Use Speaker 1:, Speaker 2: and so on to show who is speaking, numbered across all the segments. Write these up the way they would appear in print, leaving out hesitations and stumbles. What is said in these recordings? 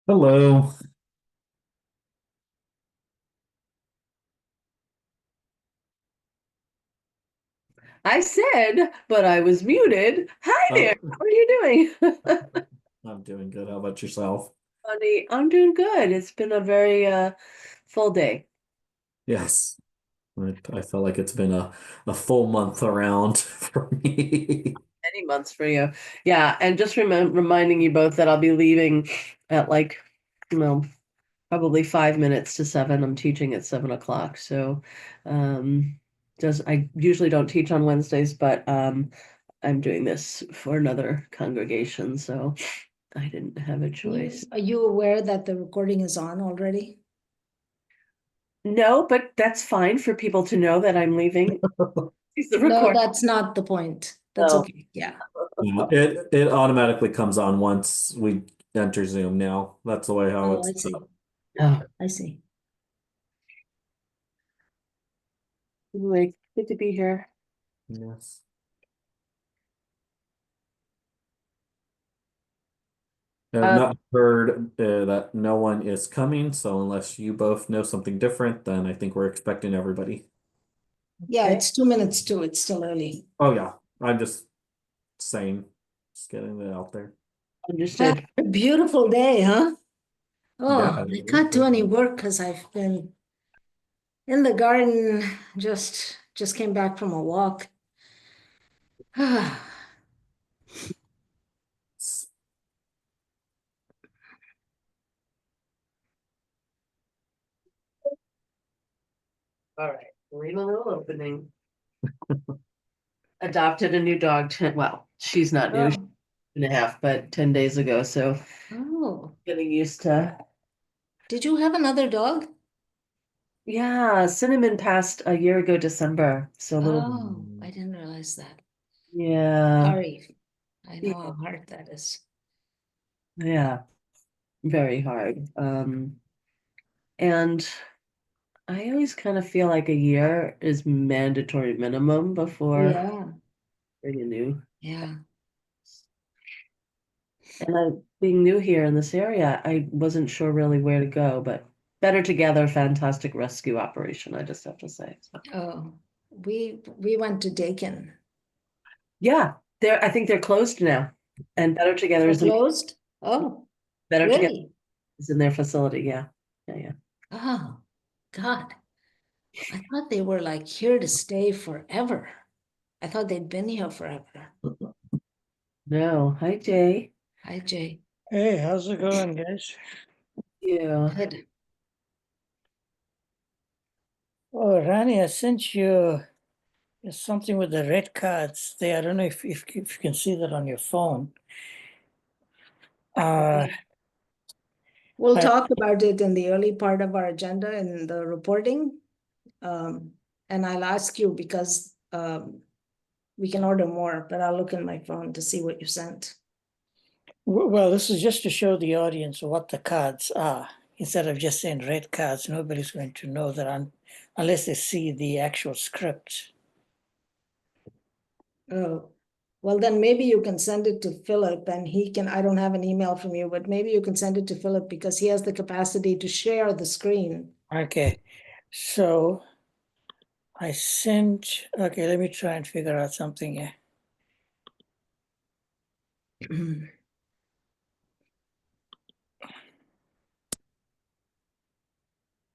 Speaker 1: Hello.
Speaker 2: I said, but I was muted. Hi there.
Speaker 1: Oh,
Speaker 2: How are you doing?
Speaker 1: I'm doing good. How about yourself?
Speaker 2: Funny. I'm doing good. It's been a very full day.
Speaker 1: Yes. I felt like it's been a full month around for me.
Speaker 2: Many months for you. Yeah, and just reminding you both that I'll be leaving at you know, probably 5 minutes to 7. I'm teaching at 7 o'clock. So just I usually don't teach on Wednesdays, but I'm doing this for another congregation, so I didn't have a choice.
Speaker 3: Are you aware that the recording is on already?
Speaker 2: No, but that's fine for people to know that I'm leaving. It's the
Speaker 3: No,
Speaker 2: record.
Speaker 3: that's not the point. That's
Speaker 2: Oh,
Speaker 3: okay. Yeah.
Speaker 1: Yeah, it automatically comes on once we enter Zoom now. That's the way how
Speaker 3: Oh,
Speaker 1: it's
Speaker 3: I see.
Speaker 1: set up.
Speaker 2: oh.
Speaker 3: I see.
Speaker 2: Anyway, good to be here.
Speaker 1: Yes. I've
Speaker 2: Um,
Speaker 1: not heard that no one is coming, so unless you both know something different, then I think we're expecting everybody.
Speaker 3: Yeah,
Speaker 2: okay,
Speaker 3: it's 2 minutes to, it's still early.
Speaker 1: Oh yeah, I'm just saying, just getting it out there.
Speaker 3: Ah,
Speaker 2: understood.
Speaker 3: a beautiful day, huh?
Speaker 1: Yeah,
Speaker 3: Oh,
Speaker 1: it
Speaker 3: I
Speaker 1: is
Speaker 3: can't do any
Speaker 1: pretty.
Speaker 3: work because I've been in the garden, just came back from a walk. Ah,
Speaker 2: All right, leave a little opening. Adopted a new dog. Well, she's not new, she's
Speaker 3: oh,
Speaker 2: 2.5, but 10 days ago. So
Speaker 3: oh.
Speaker 2: getting used to.
Speaker 3: Did you have another dog?
Speaker 2: Yeah, Cinnamon passed a year ago, December. So a little,
Speaker 3: Oh, I didn't realize that.
Speaker 2: yeah,
Speaker 3: Sorry. I know how hard that is.
Speaker 2: yeah, very hard. And I always kind of feel like a year is mandatory minimum before
Speaker 3: Yeah,
Speaker 2: bringing new.
Speaker 3: yeah.
Speaker 2: And being new here in this area, I wasn't sure really where to go, but Better Together, fantastic rescue operation, I just have to say. So,
Speaker 3: Oh, we went to Dakin.
Speaker 2: yeah, I think they're closed now. And
Speaker 3: They're closed? Oh,
Speaker 2: Better Together
Speaker 3: really?
Speaker 2: is in their facility. Yeah. Yeah, yeah.
Speaker 3: Oh, God. I thought they were like here to stay forever. I thought they'd been here forever.
Speaker 2: No. Hi, Jay.
Speaker 3: Hi, Jay.
Speaker 4: Hey, how's it going, guys?
Speaker 2: Yeah.
Speaker 3: Good.
Speaker 4: Oh, Rani, I sent you something with the red cards there. I don't know if you can see that on your phone. Uh,
Speaker 3: We'll
Speaker 4: I,
Speaker 3: talk about it in the early part of our agenda in the reporting. Um, and I'll ask you because we can order more, but I'll look in my phone to see what you sent.
Speaker 4: well, this is just to show the audience what the cards are. Instead of just saying red cards, nobody's going to know that unless they see the actual script.
Speaker 3: Oh, well, then maybe you can send it to Philip and he can, I don't have an email from you, but maybe you can send it to Philip because he has the capacity to share the screen.
Speaker 4: Okay, so I sent, okay, let me try and figure out something here.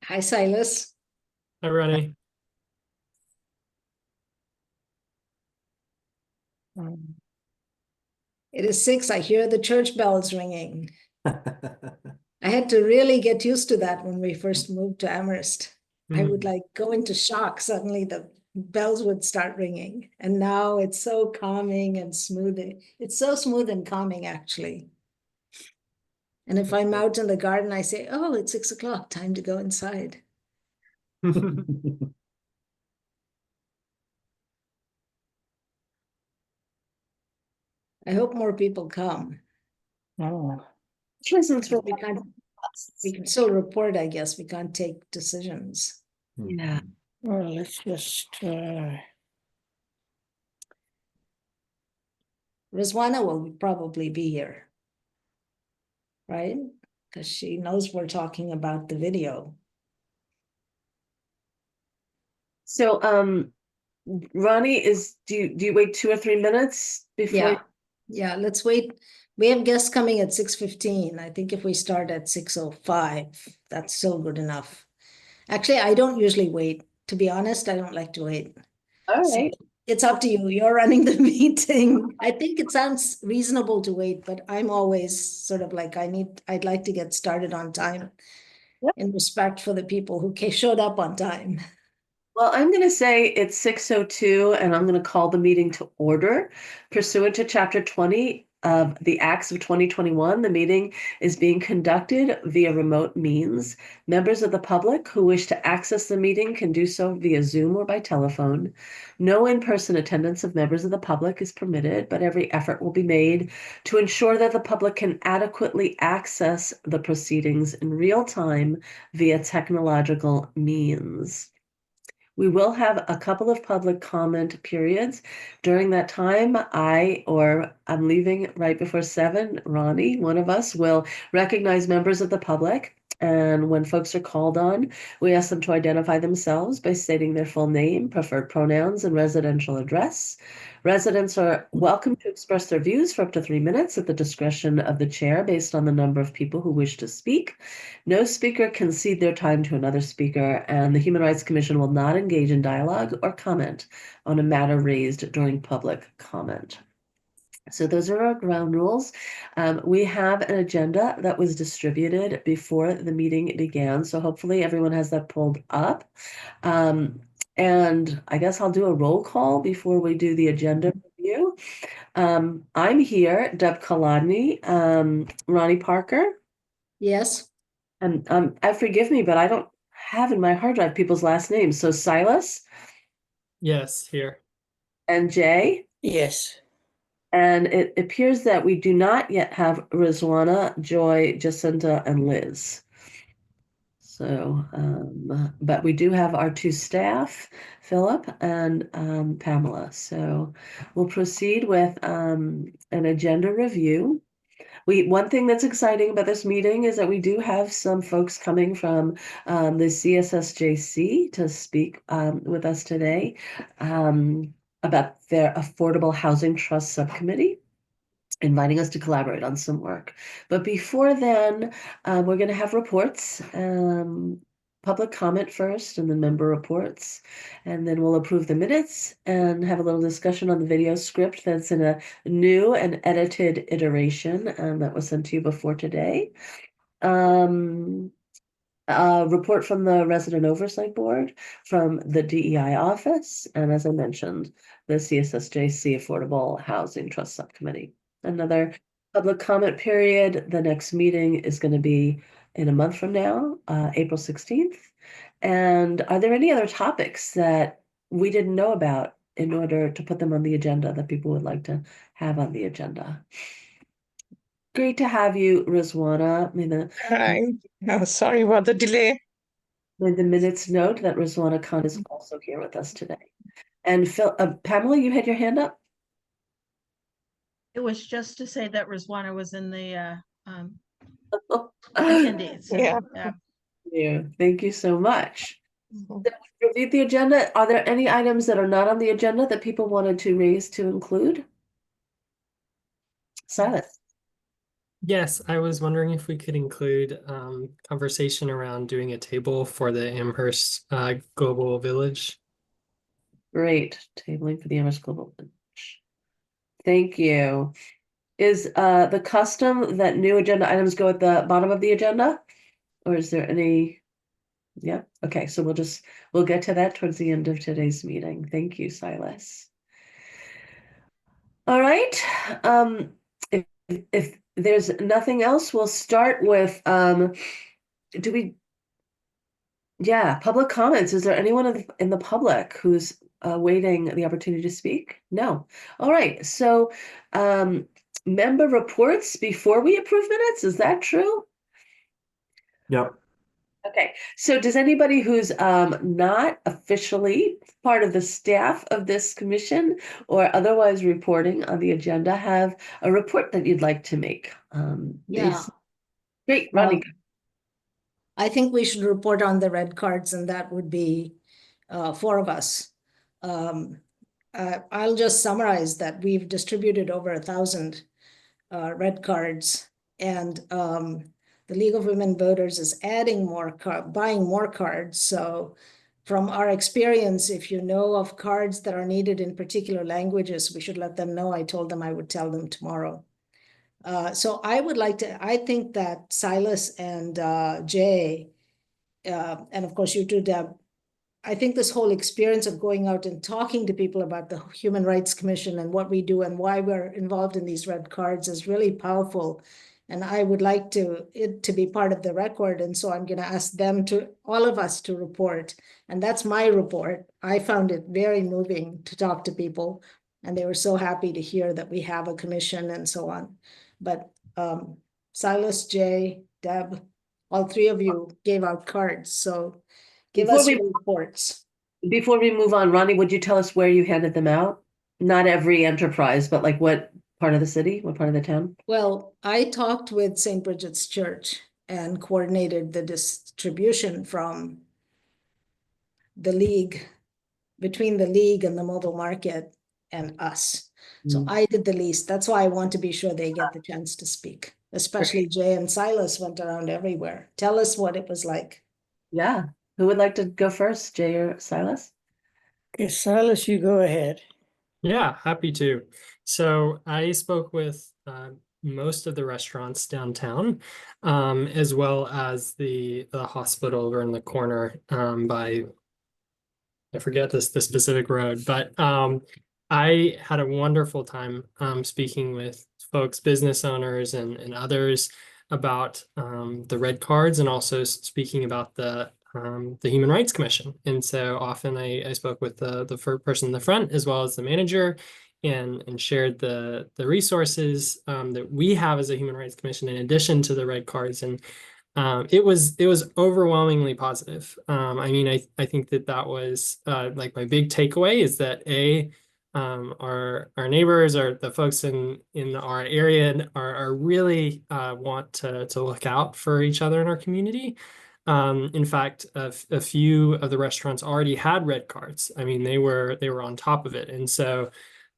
Speaker 3: Hi, Silas.
Speaker 1: Hi, Rennie.
Speaker 3: It is 6. I hear the church bells ringing. I had to really get used to that when we first moved to Amherst. I would like go into shock. Suddenly the bells would start ringing. And now it's so calming and smoothing. It's so smooth and calming, actually. And if I'm out in the garden, I say, oh, it's 6 o'clock, time to go inside. I hope more people come.
Speaker 4: Oh,
Speaker 2: Listens for
Speaker 3: We can still report, I guess. We can't take decisions.
Speaker 2: Yeah.
Speaker 4: well, let's just,
Speaker 3: Rizwana will probably be here, right? because she knows we're talking about the video.
Speaker 2: So, Ronnie, do you wait 2 or 3 minutes before?
Speaker 3: Yeah, yeah, let's wait. We have guests coming at 6:15. I think if we start at 6:05, that's still good enough. Actually, I don't usually wait. To be honest, I don't like to wait.
Speaker 2: All
Speaker 3: So
Speaker 2: right.
Speaker 3: it's up to you. You're running the meeting. I think it sounds reasonable to wait, but I'm always sort of like, I'd like to get started on time
Speaker 2: Yep.
Speaker 3: in respect for the people who showed up on time.
Speaker 2: Well, I'm going to say it's 6:02, and I'm going to call the meeting to order. Pursuant to Chapter 20 of the Acts of 2021, the meeting is being conducted via remote means. Members of the public who wish to access the meeting can do so via Zoom or by telephone. No in-person attendance of members of the public is permitted, but every effort will be made to ensure that the public can adequately access the proceedings in real time via technological means. We will have a couple of public comment periods. During that time, I'm leaving right before 7. Ronnie, one of us, will recognize members of the public. And when folks are called on, we ask them to identify themselves by stating their full name, preferred pronouns, and residential address. Residents are welcome to express their views for up to 3 minutes at the discretion of the chair based on the number of people who wish to speak. No speaker can cede their time to another speaker, and the Human Rights Commission will not engage in dialogue or comment on a matter raised during public comment. So those are our ground rules. We have an agenda that was distributed before the meeting began, so hopefully everyone has that pulled up. And I guess I'll do a roll call before we do the agenda review. I'm here, Deb Kalodny, Ronnie Parker.
Speaker 3: Yes,
Speaker 2: And forgive me, but I don't have in my hard drive people's last names. So Silas
Speaker 5: Yes, here.
Speaker 2: and Jay.
Speaker 4: Yes.
Speaker 2: And it appears that we do not yet have Rizwana, Joy, Jacinta, and Liz. So, but we do have our 2 staff, Philip and Pamela. So we'll proceed with an agenda review. One thing that's exciting about this meeting is that we do have some folks coming from the CSSJC to speak with us today about their Affordable Housing Trust Subcommittee, inviting us to collaborate on some work. But before then, we're going to have reports, public comment first, and then member reports. And then we'll approve the minutes and have a little discussion on the video script that's in a new and edited iteration that was sent to you before today. Report from the Resident Oversight Board, from the DEI office, and as I mentioned, the CSSJC Affordable Housing Trust Subcommittee. Another public comment period. The next meeting is going to be in a month from now, April 16th. And are there any other topics that we didn't know about in order to put them on the agenda that people would like to have on the agenda? Great to have you, Rizwana.
Speaker 6: Hi. Oh, sorry about the delay.
Speaker 2: May the minutes note that Rizwana Khan is also here with us today. And Pamela, you had your hand up?
Speaker 7: It was just to say that Rizwana was in the attendees. So,
Speaker 6: Yeah.
Speaker 2: Yeah, thank you so much.
Speaker 6: Mhm.
Speaker 2: Reviewed the agenda. Are there any items that are not on the agenda that people wanted to raise to include? Silas.
Speaker 5: Yes, I was wondering if we could include conversation around doing a table for the Amherst Global Village.
Speaker 2: Great. Tabling for the Amherst Global Village. Thank you. Is the custom that new agenda items go at the bottom of the agenda? Or is there any? Yeah, okay, so we'll get to that towards the end of today's meeting. Thank you, Silas. All right. If there's nothing else, we'll start with public comments. Is there anyone in the public who's waiting the opportunity to speak? No. All right. So member reports before we approve minutes, is that true?
Speaker 1: Yep.
Speaker 2: Okay, so does anybody who's not officially part of the staff of this commission or otherwise reporting on the agenda have a report that you'd like to make?
Speaker 3: yeah.
Speaker 2: Great, Ronnie.
Speaker 3: I think we should report on the red cards, and that would be 4 of us. I'll just summarize that we've distributed over 1,000 red cards, and the League of Women Voters is adding buying more cards. So from our experience, if you know of cards that are needed in particular languages, we should let them know. I told them I would tell them tomorrow. So I think that Silas and Jay, and of course you too, Deb, I think this whole experience of going out and talking to people about the Human Rights Commission and what we do and why we're involved in these red cards is really powerful. And I would like it to be part of the record. And so I'm going to ask all of us to report. And that's my report. I found it very moving to talk to people, and they were so happy to hear that we have a commission and so on. But Silas, Jay, Deb, all 3 of you gave out cards. So give us your reports.
Speaker 2: Before we move on, Ronnie, would you tell us where you handed them out? Not every enterprise, but like what part of the city, what part of the town?
Speaker 3: Well, I talked with St. Bridget's Church and coordinated the distribution from the league, between the league and the mobile market and us. So I did the least. That's why I want to be sure they get the chance to speak, especially Jay and Silas went around everywhere. Tell us what it was like.
Speaker 2: Yeah. Who would like to go first, Jay or Silas?
Speaker 4: Okay, Silas, you go ahead.
Speaker 5: Yeah, happy to. So I spoke with most of the restaurants downtown, as well as the hospital over in the corner by, I forget the specific road, but I had a wonderful time speaking with folks, business owners and others about the red cards, and also speaking about the Human Rights Commission. And so often I spoke with the first person in the front as well as the manager, and shared the resources that we have as a Human Rights Commission in addition to the red cards. And it was overwhelmingly positive. I mean, I think that was like my big takeaway is that our neighbors, or the folks in our area are really want to look out for each other in our community. In fact, a few of the restaurants already had red cards. I mean, they were on top of it, and so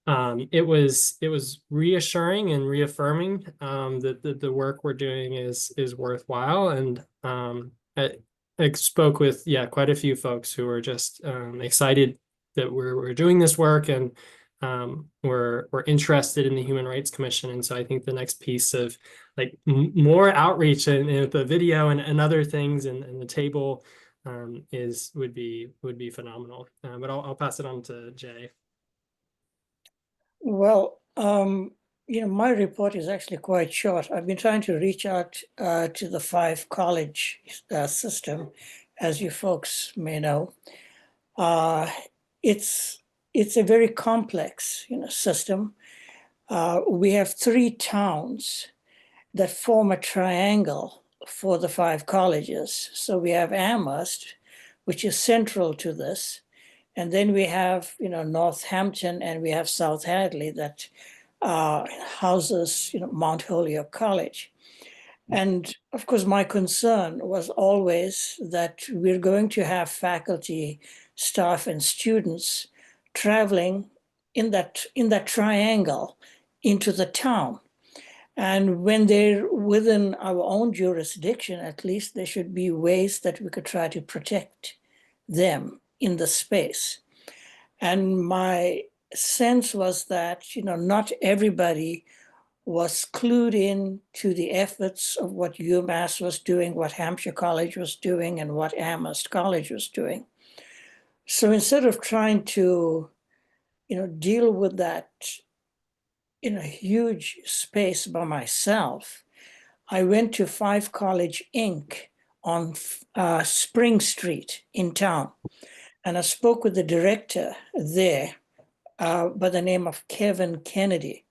Speaker 5: it was reassuring and reaffirming that the work we're doing is worthwhile. And I spoke with quite a few folks who were just excited that we're doing this work, and we're interested in the Human Rights Commission. And so I think the next piece of like more outreach and the video and other things and the table would be phenomenal. But I'll pass it on to Jay.
Speaker 4: Well, my report is actually quite short. I've been trying to reach out to the 5 college system, as you folks may know. It's a very complex, system. We have 3 towns that form a triangle for the 5 colleges. So we have Amherst, which is central to this. And then we have, Northampton, and we have South Hadley that houses, Mount Holyoke College. And of course, my concern was always that we're going to have faculty, staff, and students traveling in that triangle into the town. And when they're within our own jurisdiction, at least there should be ways that we could try to protect them in the space. And my sense was that, not everybody was clued in to the efforts of what UMass was doing, what Hampshire College was doing, and what Amherst College was doing. So instead of trying to, deal with that in a huge space by myself, I went to 5 College Inc. on Spring Street in town. And I spoke with the director there by the name of Kevin Kennedy.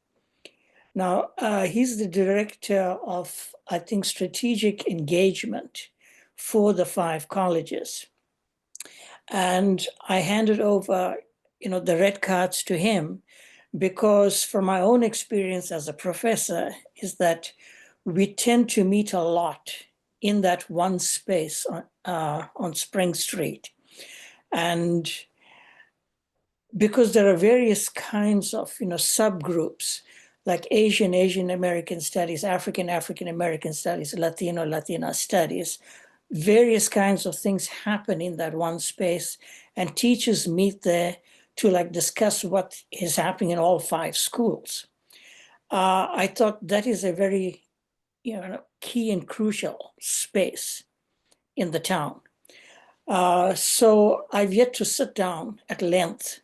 Speaker 4: Now, he's the director of, I think, strategic engagement for the 5 colleges. And I handed over, the red cards to him because from my own experience as a professor is that we tend to meet a lot in that one space on Spring Street. And because there are various kinds of, subgroups, like Asian American studies, African American studies, Latina studies, various kinds of things happen in that one space, and teachers meet there to discuss what is happening in all 5 schools. I thought that is a very key and crucial space in the town. So I've yet to sit down at length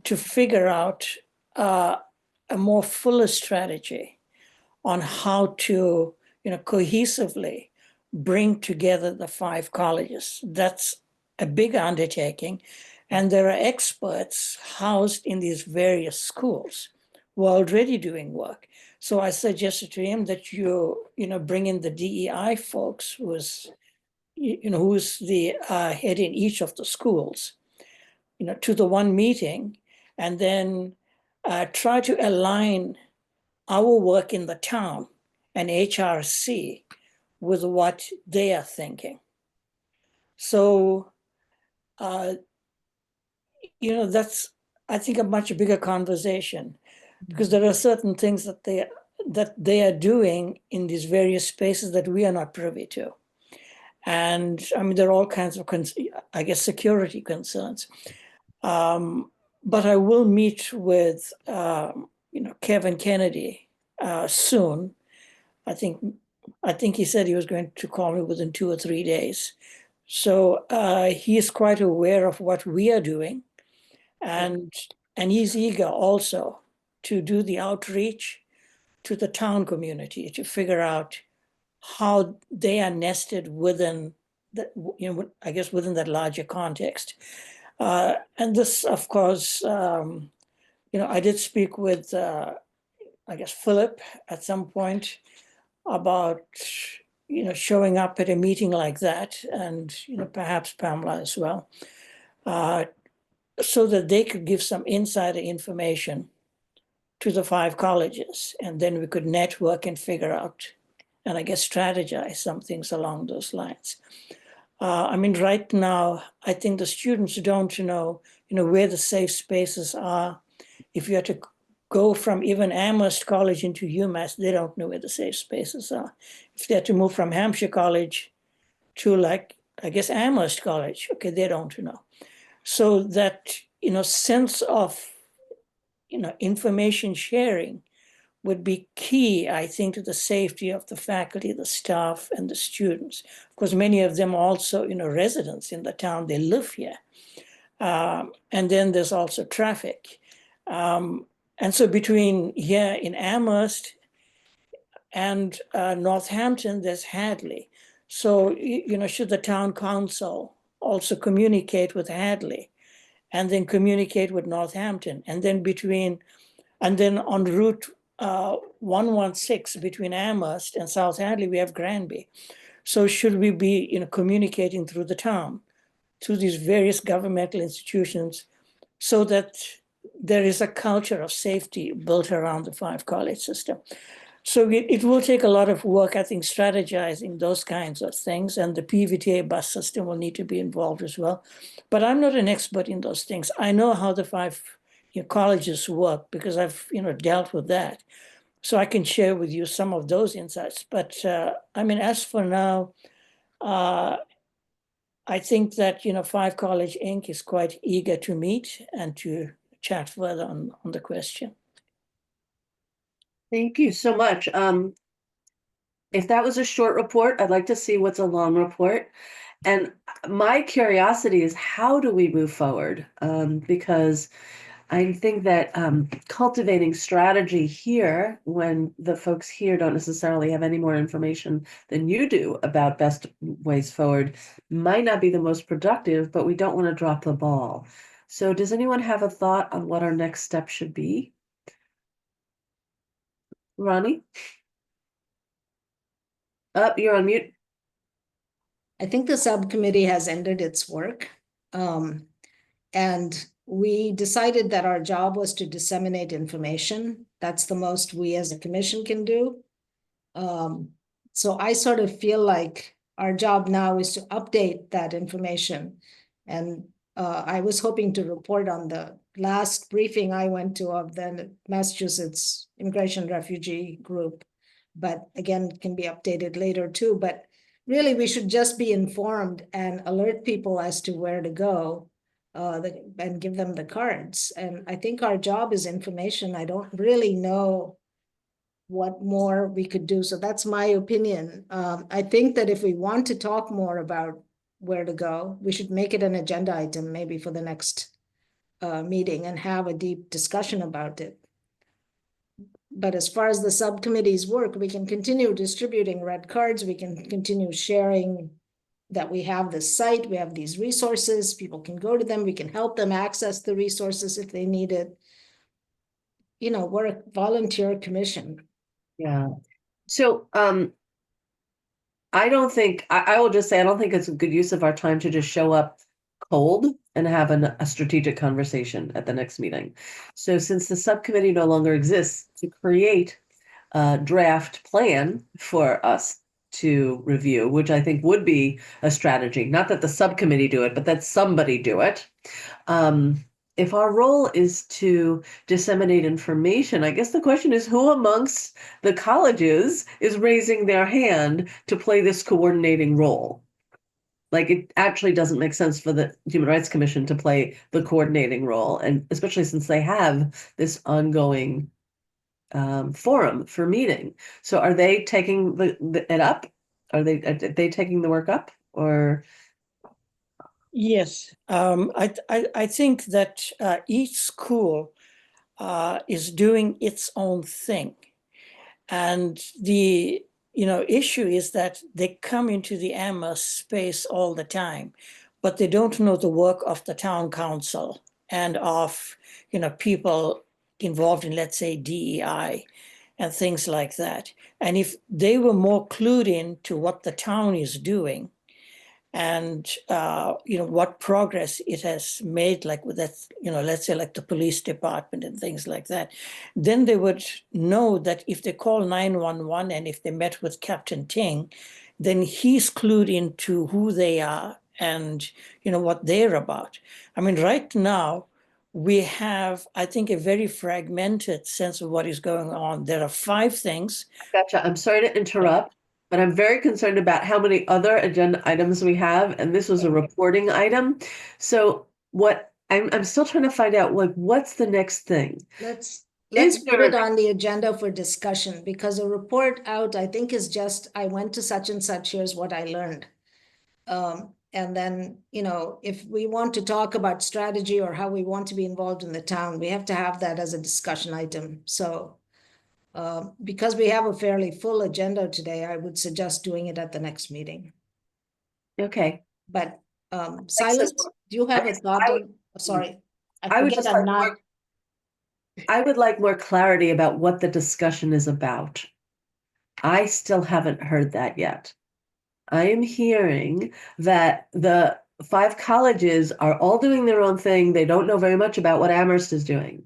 Speaker 4: to figure out a more fuller strategy on how to, cohesively bring together the 5 colleges. That's a big undertaking. And there are experts housed in these various schools who are already doing work. So I suggested to him that you bring in the DEI folks who's the head in each of the schools, to the one meeting, and then try to align our work in the town and HRC with what they are thinking. So, that's, I think, a much bigger conversation, because there are certain things that they are doing in these various spaces that we are not privy to. And I mean, there are all kinds of, security concerns. But I will meet with, Kevin Kennedy soon. I think he said he was going to call me within 2 or 3 days. So he is quite aware of what we are doing, and he's eager also to do the outreach to the town community to figure out how they are nested within within that larger context. And this, of course, I did speak with, Philip at some point about, showing up at a meeting like that, and, perhaps Pamela as well, so that they could give some insider information to the 5 colleges, and then we could network and figure out, and strategize some things along those lines. Right now, I think the students don't know, where the safe spaces are. If you had to go from even Amherst College into UMass, they don't know where the safe spaces are. If they had to move from Hampshire College to Amherst College, okay, they don't know. So that, sense of, information sharing would be key, I think, to the safety of the faculty, the staff, and the students. Of course, many of them also, residents in the town, they live here. And then there's also traffic. And so between here in Amherst and Northampton, there's Hadley. So, should the town council also communicate with Hadley, and then communicate with Northampton, and then on Route 116 between Amherst and South Hadley, we have Granby. So should we be, communicating through the town, through these various governmental institutions, so that there is a culture of safety built around the 5 college system? So it will take a lot of work, I think, strategizing those kinds of things, and the PVTA bus system will need to be involved as well. But I'm not an expert in those things. I know how the 5 colleges work, because I've dealt with that. So I can share with you some of those insights. But as for now, I think that 5 College Inc. is quite eager to meet and to chat further on the question.
Speaker 2: Thank you so much. If that was a short report, I'd like to see what's a long report. And my curiosity is, how do we move forward? Because I think that cultivating strategy here, when the folks here don't necessarily have any more information than you do about best ways forward, might not be the most productive, but we don't want to drop the ball. So does anyone have a thought on what our next step should be? Ronnie? You're on mute.
Speaker 3: I think the subcommittee has ended its work. And we decided that our job was to disseminate information. That's the most we as a commission can do. So I sort of feel like our job now is to update that information. And I was hoping to report on the last briefing I went to of the Massachusetts Immigration Refugee Group. But again, it can be updated later too. But really, we should just be informed and alert people as to where to go and give them the cards. And I think our job is information. I don't really know what more we could do. So that's my opinion. I think that if we want to talk more about where to go, we should make it an agenda item maybe for the next meeting and have a deep discussion about it. But as far as the subcommittees work, we can continue distributing red cards. We can continue sharing that we have this site, we have these resources, people can go to them, we can help them access the resources if they need it. You know, we're a volunteer commission.
Speaker 2: Yeah. So, I don't think, I will just say, I don't think it's a good use of our time to just show up cold and have a strategic conversation at the next meeting. So since the subcommittee no longer exists, to create a draft plan for us to review, which I think would be a strategy, not that the subcommittee do it, but that somebody do it. If our role is to disseminate information, I guess the question is who amongst the colleges is raising their hand to play this coordinating role? Like, it actually doesn't make sense for the Human Rights Commission to play the coordinating role, and especially since they have this ongoing forum for meeting. So are they taking it up? Are they taking the work up, or?
Speaker 4: Yes, I think that each school is doing its own thing, and the issue is that they come into the Amherst space all the time, but they don't know the work of the town council and of people involved in, let's say, DEI and things like that. And if they were more clued in to what the town is doing, and what progress it has made, like with that, let's say like the police department and things like that, then they would know that if they call 911 and if they met with Captain Ting, then he's clued into who they are and what they're about. I mean, right now we have, I think, a very fragmented sense of what is going on. There are 5 things.
Speaker 2: Gotcha. I'm sorry to interrupt, but I'm very concerned about how many other agenda items we have, and this was a reporting item. So what I'm still trying to find out, like, what's the next thing?
Speaker 3: Let's
Speaker 2: Is
Speaker 3: put
Speaker 2: there-
Speaker 3: it on the agenda for discussion, because a report out, I think, is just, I went to such and such, here's what I learned. And then, if we want to talk about strategy or how we want to be involved in the town, we have to have that as a discussion item. So because we have a fairly full agenda today, I would suggest doing it at the next meeting.
Speaker 2: Okay.
Speaker 3: But Silas, do you have a thought? Sorry,
Speaker 2: I would
Speaker 3: forget
Speaker 2: just
Speaker 3: I'm
Speaker 2: like
Speaker 3: not.
Speaker 2: I would like more clarity about what the discussion is about. I still haven't heard that yet. I am hearing that the 5 colleges are all doing their own thing. They don't know very much about what Amherst is doing.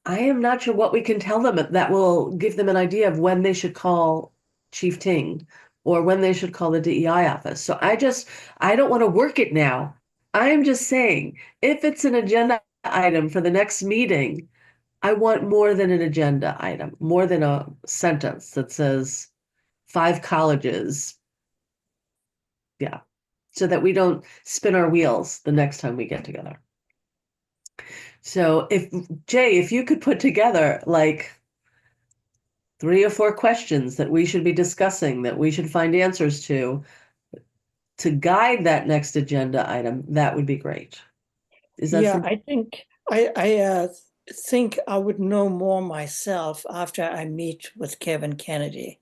Speaker 2: I am not sure what we can tell them that will give them an idea of when they should call Chief Ting or when they should call the DEI office. So I don't want to work it now. I am just saying, if it's an agenda item for the next meeting, I want more than an agenda item, more than a sentence that says 5 colleges. Yeah. So that we don't spin our wheels the next time we get together. So if you could put together like 3 or 4 questions that we should be discussing, that we should find answers to guide that next agenda item, that would be great. Is that something?
Speaker 4: I think I think I would know more myself after I meet with Kevin Kennedy.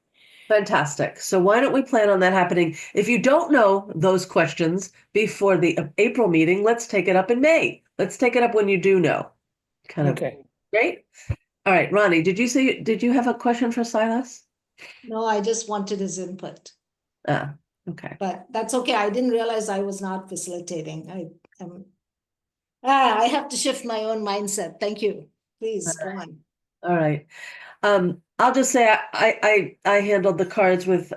Speaker 2: Fantastic. So why don't we plan on that happening? If you don't know those questions before the April meeting, let's take it up in May. Let's take it up when you do know.
Speaker 4: Okay.
Speaker 2: Great. All right, Ronnie, did you have a question for Silas?
Speaker 3: No, I just wanted his input,
Speaker 2: Okay.
Speaker 3: but that's okay. I didn't realize I was not facilitating. I have to shift my own mindset. Thank you. Please go on.
Speaker 2: All right. I'll just say I handled the cards with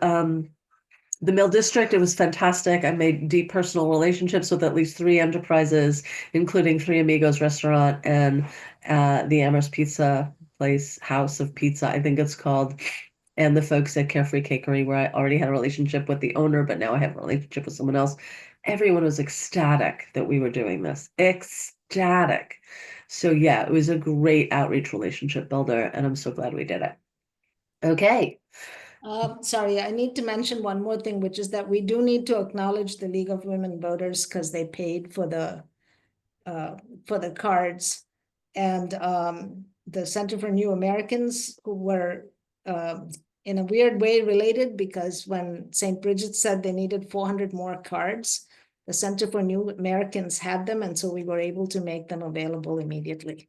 Speaker 2: the Mill District. It was fantastic. I made deep personal relationships with at least 3 enterprises, including Three Amigos Restaurant and the Amherst Pizza Place, House of Pizza, I think it's called, and the folks at Carefree Cakery, where I already had a relationship with the owner, but now I have a relationship with someone else. Everyone was ecstatic that we were doing this. Ecstatic. So yeah, it was a great outreach relationship builder, and I'm so glad we did it. Okay.
Speaker 3: Sorry, I need to mention one more thing, which is that we do need to acknowledge the League of Women Voters because they paid for the cards, and the Center for New Americans, who were in a weird way related, because when St. Bridget said they needed 400 more cards, the Center for New Americans had them, and so we were able to make them available immediately.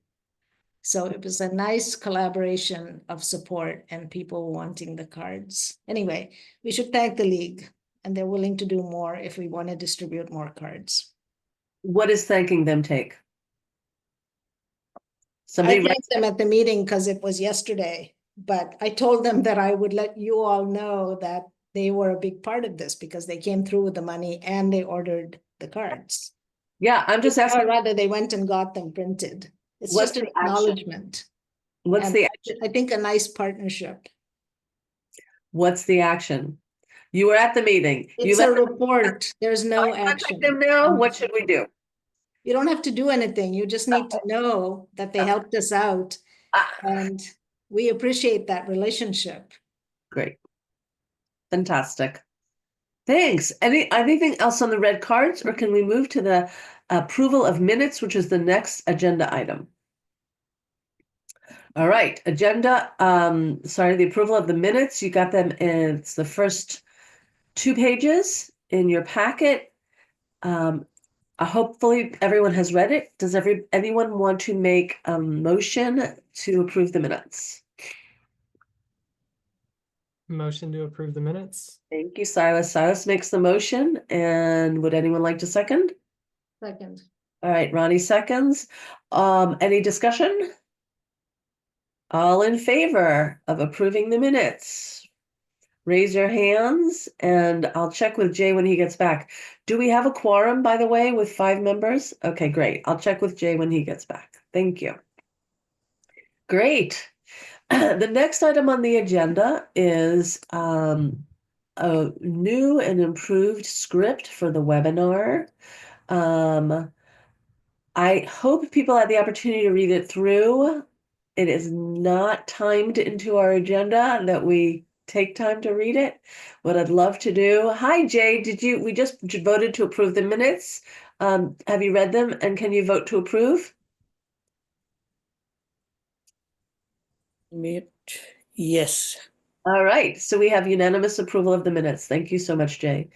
Speaker 3: So it was a nice collaboration of support and people wanting the cards. Anyway, we should thank the league, and they're willing to do more if we want to distribute more cards.
Speaker 2: What does thanking them take?
Speaker 3: I
Speaker 2: Somebody
Speaker 3: thanked them at the meeting because it was yesterday, but I told them that I would let you all know that they were a big part of this because they came through with the money and they ordered the cards.
Speaker 2: Yeah, I'm just
Speaker 3: Or
Speaker 2: asking,
Speaker 3: rather, they went and got them printed. It's
Speaker 2: What's
Speaker 3: just an
Speaker 2: the action?
Speaker 3: acknowledgement.
Speaker 2: what's
Speaker 3: And
Speaker 2: the
Speaker 3: I think a nice partnership.
Speaker 2: what's the action? You were at the meeting. You
Speaker 3: It's a
Speaker 2: let them
Speaker 3: report. There's no
Speaker 2: contact
Speaker 3: action.
Speaker 2: them now. What should we do?
Speaker 3: You don't have to do anything. You just need to know that they helped us out,
Speaker 2: Ah,
Speaker 3: and we appreciate that relationship.
Speaker 2: great. Fantastic. Thanks. Anything else on the red cards, or can we move to the approval of minutes, which is the next agenda item? All right, agenda, the approval of the minutes. You got them in, it's the first 2 pages in your packet. Hopefully everyone has read it. Does anyone want to make a motion to approve the minutes?
Speaker 5: Motion to approve the minutes.
Speaker 2: Thank you, Silas. Silas makes the motion, and would anyone like to second?
Speaker 3: Second.
Speaker 2: All right, Ronnie seconds. Any discussion? All in favor of approving the minutes? Raise your hands, and I'll check with Jay when he gets back. Do we have a quorum, by the way, with 5 members? Okay, great. I'll check with Jay when he gets back. Thank you. Great. The next item on the agenda is a new and improved script for the webinar. I hope people had the opportunity to read it through. It is not timed into our agenda that we take time to read it. What I'd love to do. Hi, Jay. We just voted to approve the minutes. Have you read them, and can you vote to approve?
Speaker 4: Yes.
Speaker 2: All right, so we have unanimous approval of the minutes. Thank you so much, Jay.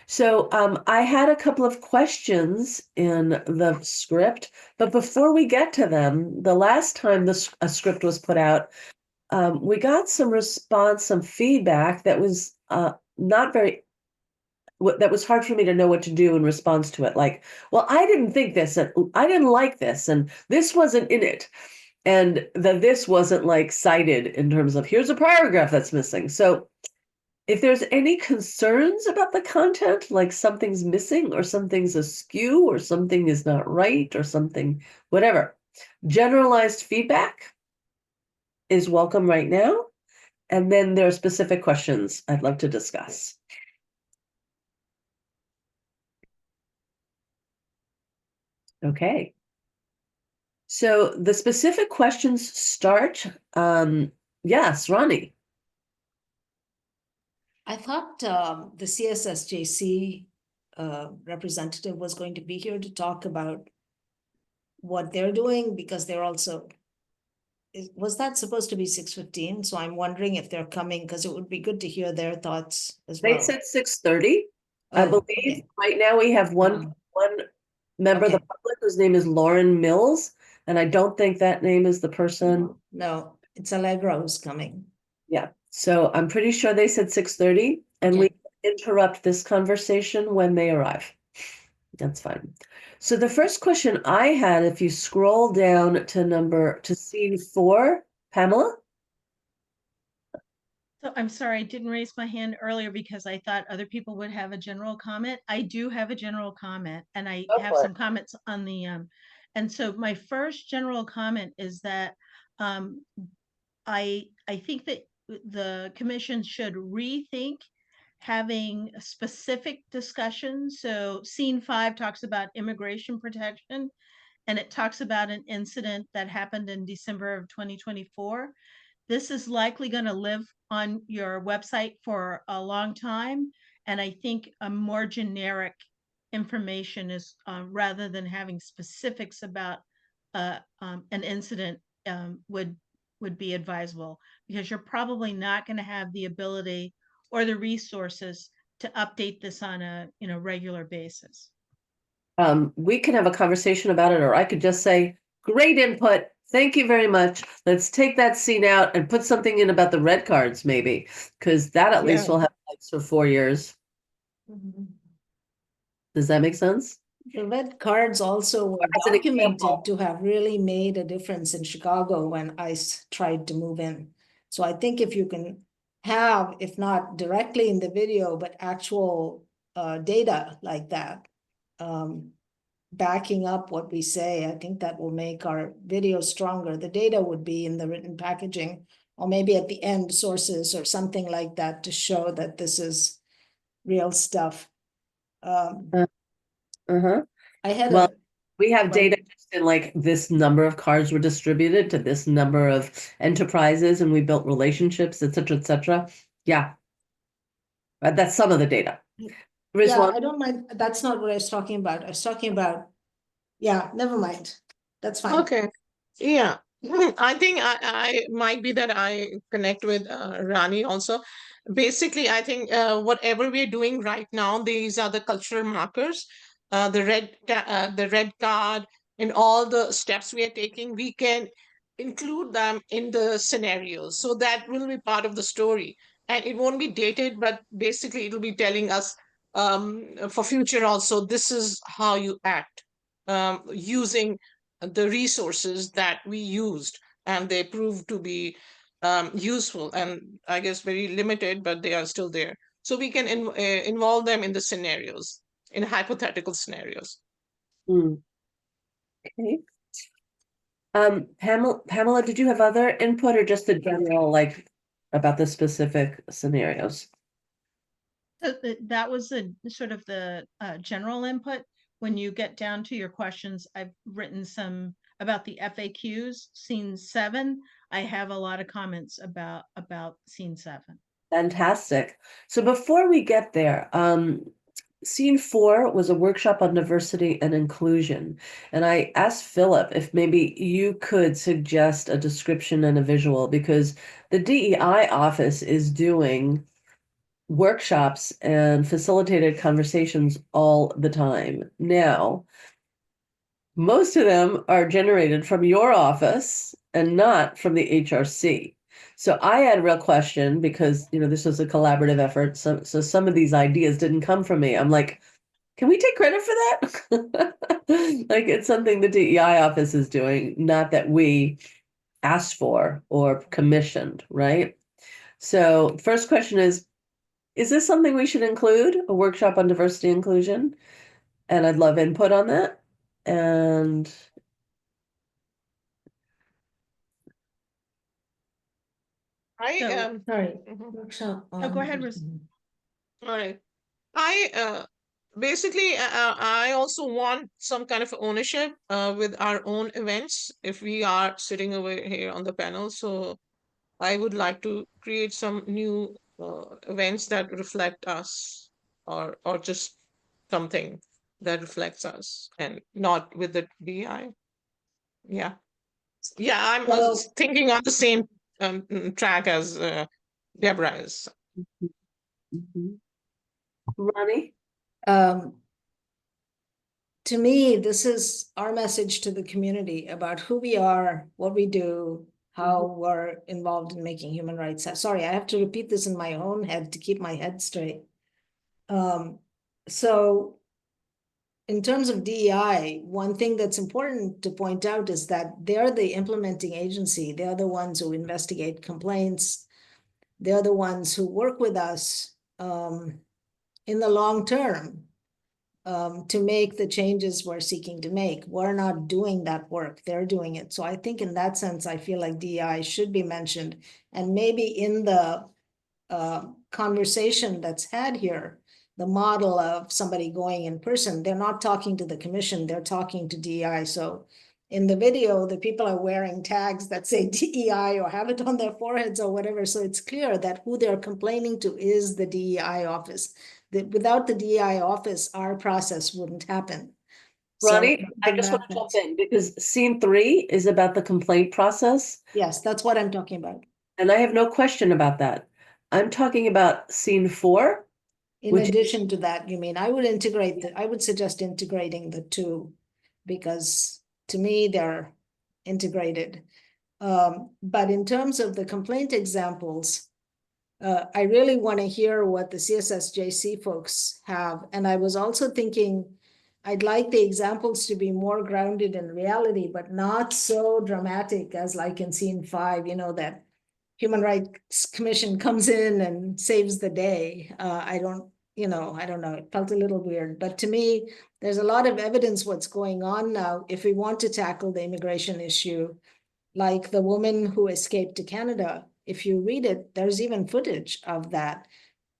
Speaker 2: So I had a couple of questions in the script, but before we get to them, the last time a script was put out, we got some response, some feedback that was not very, that was hard for me to know what to do in response to it. Like, well, I didn't think this, and I didn't like this, and this wasn't in it. And this wasn't like cited in terms of here's a paragraph that's missing. So if there's any concerns about the content, like something's missing or something's askew or something is not right or something, whatever, generalized feedback is welcome right now. And then there are specific questions I'd love to discuss. Okay. So the specific questions start, yes, Ronnie.
Speaker 3: I thought the CSSJC representative was going to be here to talk about what they're doing, because they're also, was that supposed to be 6:15? So I'm wondering if they're coming, because it would be good to hear their thoughts as well.
Speaker 2: They said 6:30. I
Speaker 3: Oh,
Speaker 2: believe
Speaker 3: okay.
Speaker 2: right now we have one member of the
Speaker 3: Okay.
Speaker 2: public whose name is Lauren Mills, and I don't think that name is the person.
Speaker 3: No, it's Allegra who's coming.
Speaker 2: Yeah, so I'm pretty sure they said 6:30, and we interrupt this conversation when they arrive. That's fine. So the first question I had, if you scroll down to scene 4, Pamela.
Speaker 7: So I'm sorry, I didn't raise my hand earlier because I thought other people would have a general comment. I do have a general comment and I
Speaker 2: Go
Speaker 7: have
Speaker 2: for it.
Speaker 7: some comments on the, and so my first general comment is that, um, I think that the commission should rethink having a specific discussions. So scene 5 talks about immigration protection, and it talks about an incident that happened in December of 2024. This is likely going to live on your website for a long time. And I think a more generic information is, rather than having specifics about an incident, would be advisable, because you're probably not going to have the ability or the resources to update this on a regular basis.
Speaker 2: We can have a conversation about it, or I could just say, great input. Thank you very much. Let's take that scene out and put something in about the red cards, maybe, because that at least
Speaker 6: Yeah.
Speaker 2: will have lights for 4 years. Does that make sense?
Speaker 3: The red cards also were
Speaker 2: As an example.
Speaker 3: documented to have really made a difference in Chicago when ICE tried to move in. So I think if you can have, if not directly in the video, but actual data like that, backing up what we say, I think that will make our video stronger. The data would be in the written packaging, or maybe at the end sources or something like that to show that this is real stuff.
Speaker 2: Uh-huh.
Speaker 3: I had
Speaker 2: Well,
Speaker 3: a
Speaker 2: we have
Speaker 3: Right.
Speaker 2: data just in like this number of cards were distributed to this number of enterprises, and we built relationships, et cetera, et cetera. Yeah. That's some of the data.
Speaker 3: Yeah,
Speaker 2: Rizwan,
Speaker 3: I don't mind. That's not what I was talking about. I was talking about, yeah, never mind. That's fine.
Speaker 6: Okay. Yeah. I think I might be that I connect with Rani also. Basically, I think whatever we're doing right now, these are the cultural markers, the red card, and all the steps we are taking. We can include them in the scenarios, so that will be part of the story, and it won't be dated, but basically it'll be telling us for future also. This is how you act using the resources that we used, and they proved to be useful and I guess very limited, but they are still there. So we can involve them in the scenarios, in hypothetical scenarios.
Speaker 2: Okay. Pamela, did you have other input or just the general, like about the specific scenarios?
Speaker 7: That was the sort of the general input. When you get down to your questions, I've written some about the FAQs. Scene 7, I have a lot of comments about scene 7.
Speaker 2: Fantastic. So before we get there, scene 4 was a workshop on diversity and inclusion. And I asked Philip if maybe you could suggest a description and a visual, because the DEI office is doing workshops and facilitated conversations all the time. Now, most of them are generated from your office and not from the HRC. So I had a real question, because this was a collaborative effort. So some of these ideas didn't come from me. I'm like, can we take credit for that? Like, it's something the DEI office is doing, not that we asked for or commissioned, right? So first question is this something we should include, a workshop on diversity and inclusion? And I'd love input on that. And
Speaker 7: So-
Speaker 3: Sorry,
Speaker 6: Mhm.
Speaker 3: workshop.
Speaker 7: Oh, go ahead, Riz.
Speaker 6: All right. I basically I also want some kind of ownership with our own events if we are sitting over here on the panel. So I would like to create some new events that reflect us, or just something that reflects us, and not with the DI. Yeah, yeah. I'm
Speaker 3: Well-
Speaker 6: thinking on the same track as Deborah is.
Speaker 2: Ronnie?
Speaker 3: To me, this is our message to the community about who we are, what we do, how we're involved in making human rights. Sorry, I have to repeat this in my own head to keep my head straight. So in terms of DEI, one thing that's important to point out is that they're the implementing agency. They're the ones who investigate complaints. they're the ones who work with us in the long term to make the changes we're seeking to make. We're not doing that work, they're doing it. So I think in that sense, I feel like DEI should be mentioned. And maybe in the conversation that's had here, the model of somebody going in person, they're not talking to the commission, they're talking to DEI. So in the video, the people are wearing tags that say DEI or have it on their foreheads or whatever. So it's clear that who they're complaining to is the DEI office. That without the DEI office, our process wouldn't happen. So
Speaker 2: Ronnie, I
Speaker 3: in
Speaker 2: just
Speaker 3: that
Speaker 2: want to jump
Speaker 3: sense-
Speaker 2: in because scene 3 is about the complaint process.
Speaker 3: Yes, that's what I'm talking about.
Speaker 2: And I have no question about that. I'm talking about scene 4.
Speaker 3: In
Speaker 2: Which-
Speaker 3: addition to that, you mean, I would suggest integrating the two, because to me, they're integrated. But in terms of the complaint examples, I really want to hear what the CSSJC folks have. And I was also thinking, I'd like the examples to be more grounded in reality, but not so dramatic as like in scene 5, you know, that Human Rights Commission comes in and saves the day. I don't know, it felt a little weird. But to me, there's a lot of evidence what's going on now. If we want to tackle the immigration issue, like the woman who escaped to Canada, if you read it, there's even footage of that.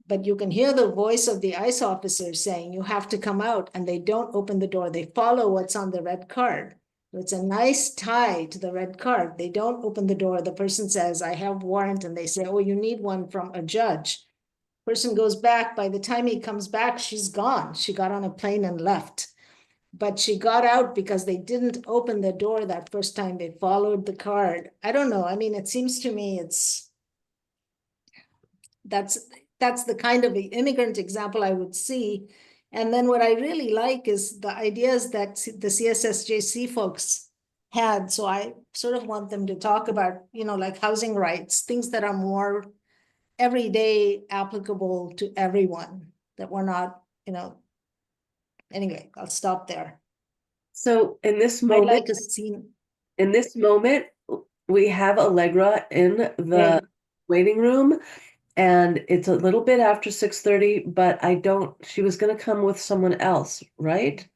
Speaker 3: But you can hear the voice of the ICE officers saying, you have to come out, and they don't open the door. They follow what's on the red card. It's a nice tie to the red card. They don't open the door. The person says, I have warrant, and they say, oh, you need one from a judge. Person goes back. By the time he comes back, she's gone. She got on a plane and left. But she got out because they didn't open the door that first time. They followed the card. I don't know. I mean, it seems to me that's the kind of immigrant example I would see. And then what I really like is the ideas that the CSSJC folks had. So I sort of want them to talk about, like housing rights, things that are more everyday applicable to everyone, that we're not, anyway, I'll stop there.
Speaker 2: So in this
Speaker 3: I'd
Speaker 2: moment,
Speaker 3: like to see.
Speaker 2: we have Allegra in the
Speaker 3: Right.
Speaker 2: waiting room, and it's a little bit after 6:30, but she was going to come with someone else, right?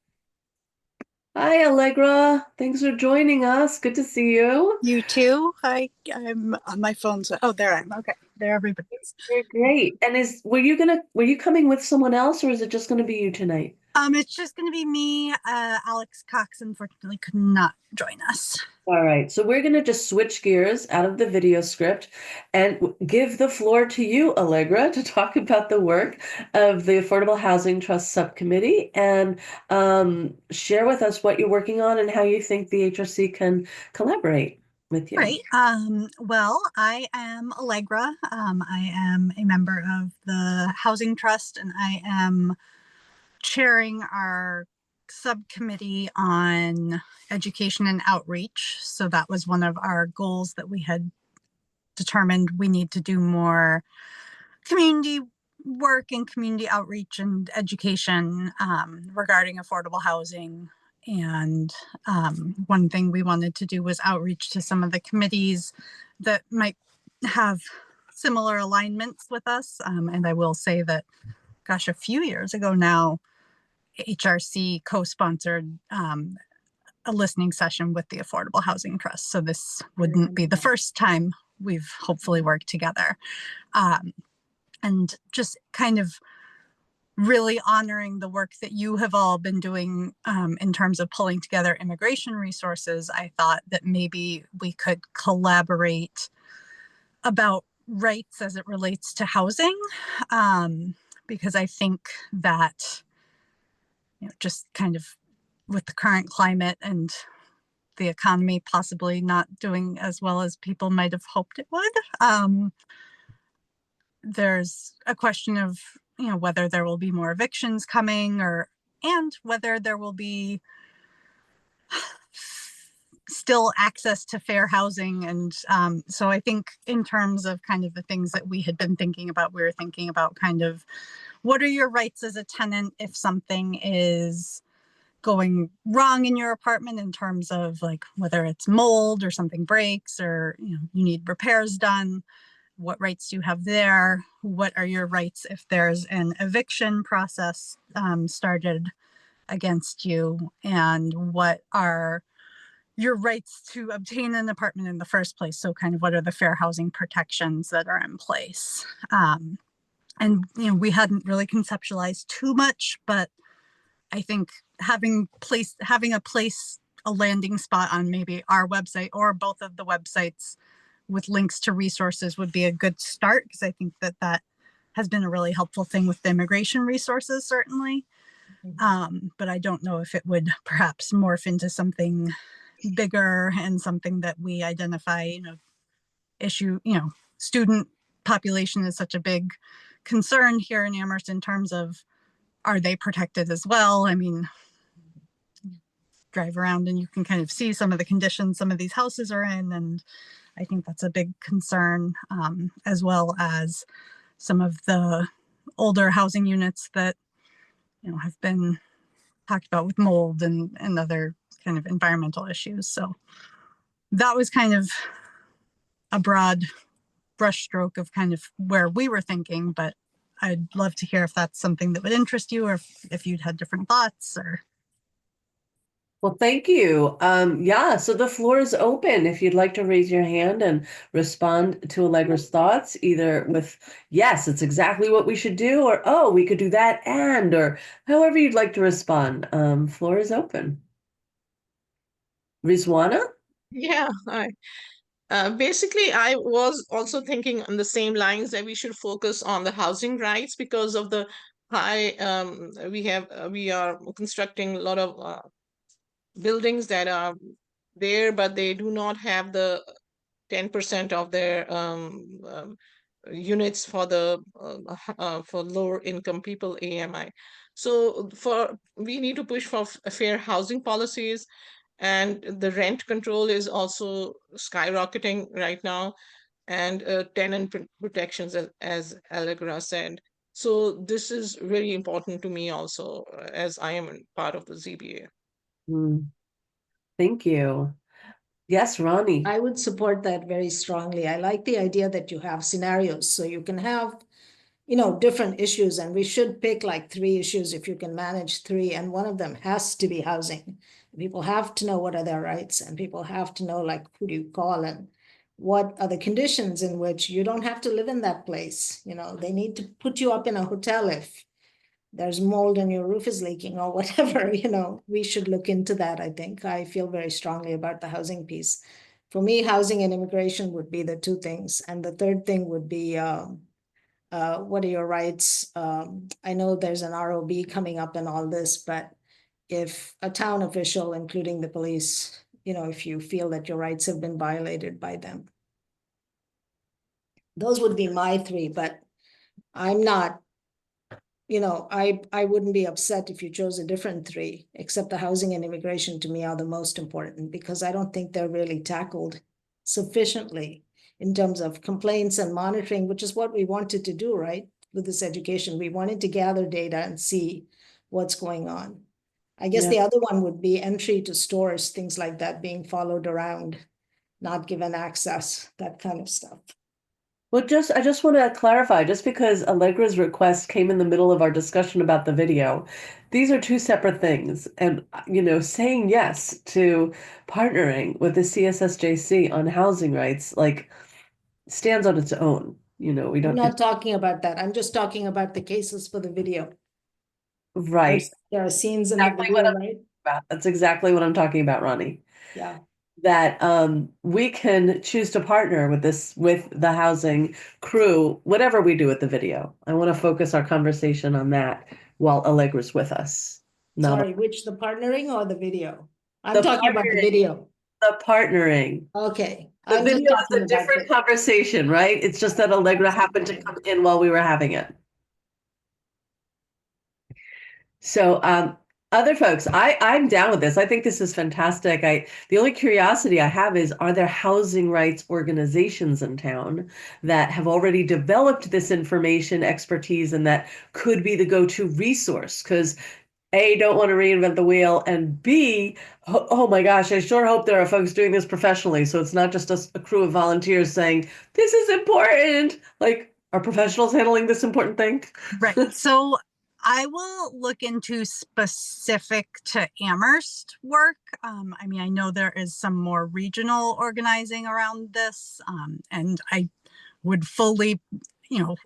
Speaker 2: Hi, Allegra. Thanks for joining us. Good to see you.
Speaker 8: You too? I'm on my phone. So, oh, there I am. Okay, there everybody is.
Speaker 2: You're great. And were you coming with someone else, or is it just going to be you tonight?
Speaker 8: It's just going to be me. Alex Cox unfortunately could not join us.
Speaker 2: All right, so we're going to just switch gears out of the video script and give the floor to you, Allegra, to talk about the work of the Affordable Housing Trust Subcommittee and share with us what you're working on and how you think the HRC can collaborate with you.
Speaker 8: Right. Well, I am Allegra. I am a member of the Housing Trust, and I am chairing our subcommittee on education and outreach. So that was one of our goals that we had determined we need to do more community work and community outreach and education regarding affordable housing. And one thing we wanted to do was outreach to some of the committees that might have similar alignments with us. And I will say that, gosh, a few years ago now, HRC co-sponsored a listening session with the Affordable Housing Trust. So this wouldn't be the first time we've hopefully worked together. And just kind of really honoring the work that you have all been doing in terms of pulling together immigration resources, I thought that maybe we could collaborate about rights as it relates to housing, because I think that just kind of with the current climate and the economy possibly not doing as well as people might have hoped it would, there's a question of whether there will be more evictions coming, and whether there will be still access to fair housing. And so I think in terms of kind of the things that we had been thinking about, we were thinking about kind of what are your rights as a tenant if something is going wrong in your apartment in terms of like whether it's mold or something breaks or you need repairs done. what rights do you have there? What are your rights if there's an eviction process started against you? And what are your rights to obtain an apartment in the first place? So kind of what are the fair housing protections that are in place? And we hadn't really conceptualized too much, but I think having a landing spot on maybe our website or both of the websites with links to resources would be a good start, because I think that has been a really helpful thing with the immigration resources, certainly. But I don't know if it would perhaps morph into something bigger and something that we identify, student population is such a big concern here in Amherst in terms of, are they protected as well? I mean, drive around and you can kind of see some of the conditions some of these houses are in. And I think that's a big concern, as well as some of the older housing units that, have been talked about with mold and other kind of environmental issues. So that was kind of a broad brushstroke of kind of where we were thinking, but I'd love to hear if that's something that would interest you, or if you'd had different thoughts. Or
Speaker 2: Well, thank you. Yeah, so the floor is open if you'd like to raise your hand and respond to Allegra's thoughts, either with, yes, it's exactly what we should do, or, oh, we could do that, or however you'd like to respond. Floor is open. Rizwana?
Speaker 6: Yeah, hi. Basically, I was also thinking on the same lines that we should focus on the housing rights because of the high, we are constructing a lot of buildings that are there, but they do not have the 10% of their units for for lower income people, AMI. So we need to push for fair housing policies, and the rent control is also skyrocketing right now, and tenant protections, as Allegra said. So this is really important to me also, as I am part of the ZBA.
Speaker 2: Thank you. Yes, Ronnie.
Speaker 3: I would support that very strongly. I like the idea that you have scenarios, so you can have, different issues, and we should pick like 3 issues if you can manage 3, and one of them has to be housing. People have to know what are their rights, and people have to know, like, who do you call and what are the conditions in which you don't have to live in that place. They need to put you up in a hotel if there's mold and your roof is leaking or whatever. We should look into that. I think I feel very strongly about the housing piece. For me, housing and immigration would be the 2 things. And the third thing would be, what are your rights? I know there's an ROB coming up and all this, but if a town official, including the police, if you feel that your rights have been violated by them, those would be my 3, but I'm not, I wouldn't be upset if you chose a different 3, except the housing and immigration to me are the most important, because I don't think they're really tackled sufficiently in terms of complaints and monitoring, which is what we wanted to do, right? With this education, we wanted to gather data and see what's going on. I guess the other one would be entry to stores, things like that, being followed around, not given access, that kind of stuff.
Speaker 2: Well, I just want to clarify, just because Allegra's request came in the middle of our discussion about the video, these are 2 separate things. And, saying yes to partnering with the CSSJC on housing rights, like, stands on its own. We don't.
Speaker 3: I'm not talking about that. I'm just talking about the cases for the video.
Speaker 2: Right.
Speaker 3: There are scenes in the video, right?
Speaker 2: That's exactly what I'm talking about, Ronnie.
Speaker 3: Yeah.
Speaker 2: That we can choose to partner with the housing crew, whatever we do with the video. I want to focus our conversation on that while Allegra's with us.
Speaker 3: Sorry, which, the partnering or the video? I'm talking about the video.
Speaker 2: The partnering.
Speaker 3: Okay.
Speaker 2: The video is a different conversation, right? It's just that Allegra happened to come in while we were having it. So other folks, I'm down with this. I think this is fantastic. The only curiosity I have is, are there housing rights organizations in town that have already developed this information expertise and that could be the go-to resource? Because A, don't want to reinvent the wheel, and B, oh my gosh, I sure hope there are folks doing this professionally. So it's not just a crew of volunteers saying, this is important. Like, are professionals handling this important thing?
Speaker 8: Right. So I will look into specific to Amherst work. I mean, I know there is some more regional organizing around this, and I would fully, you know,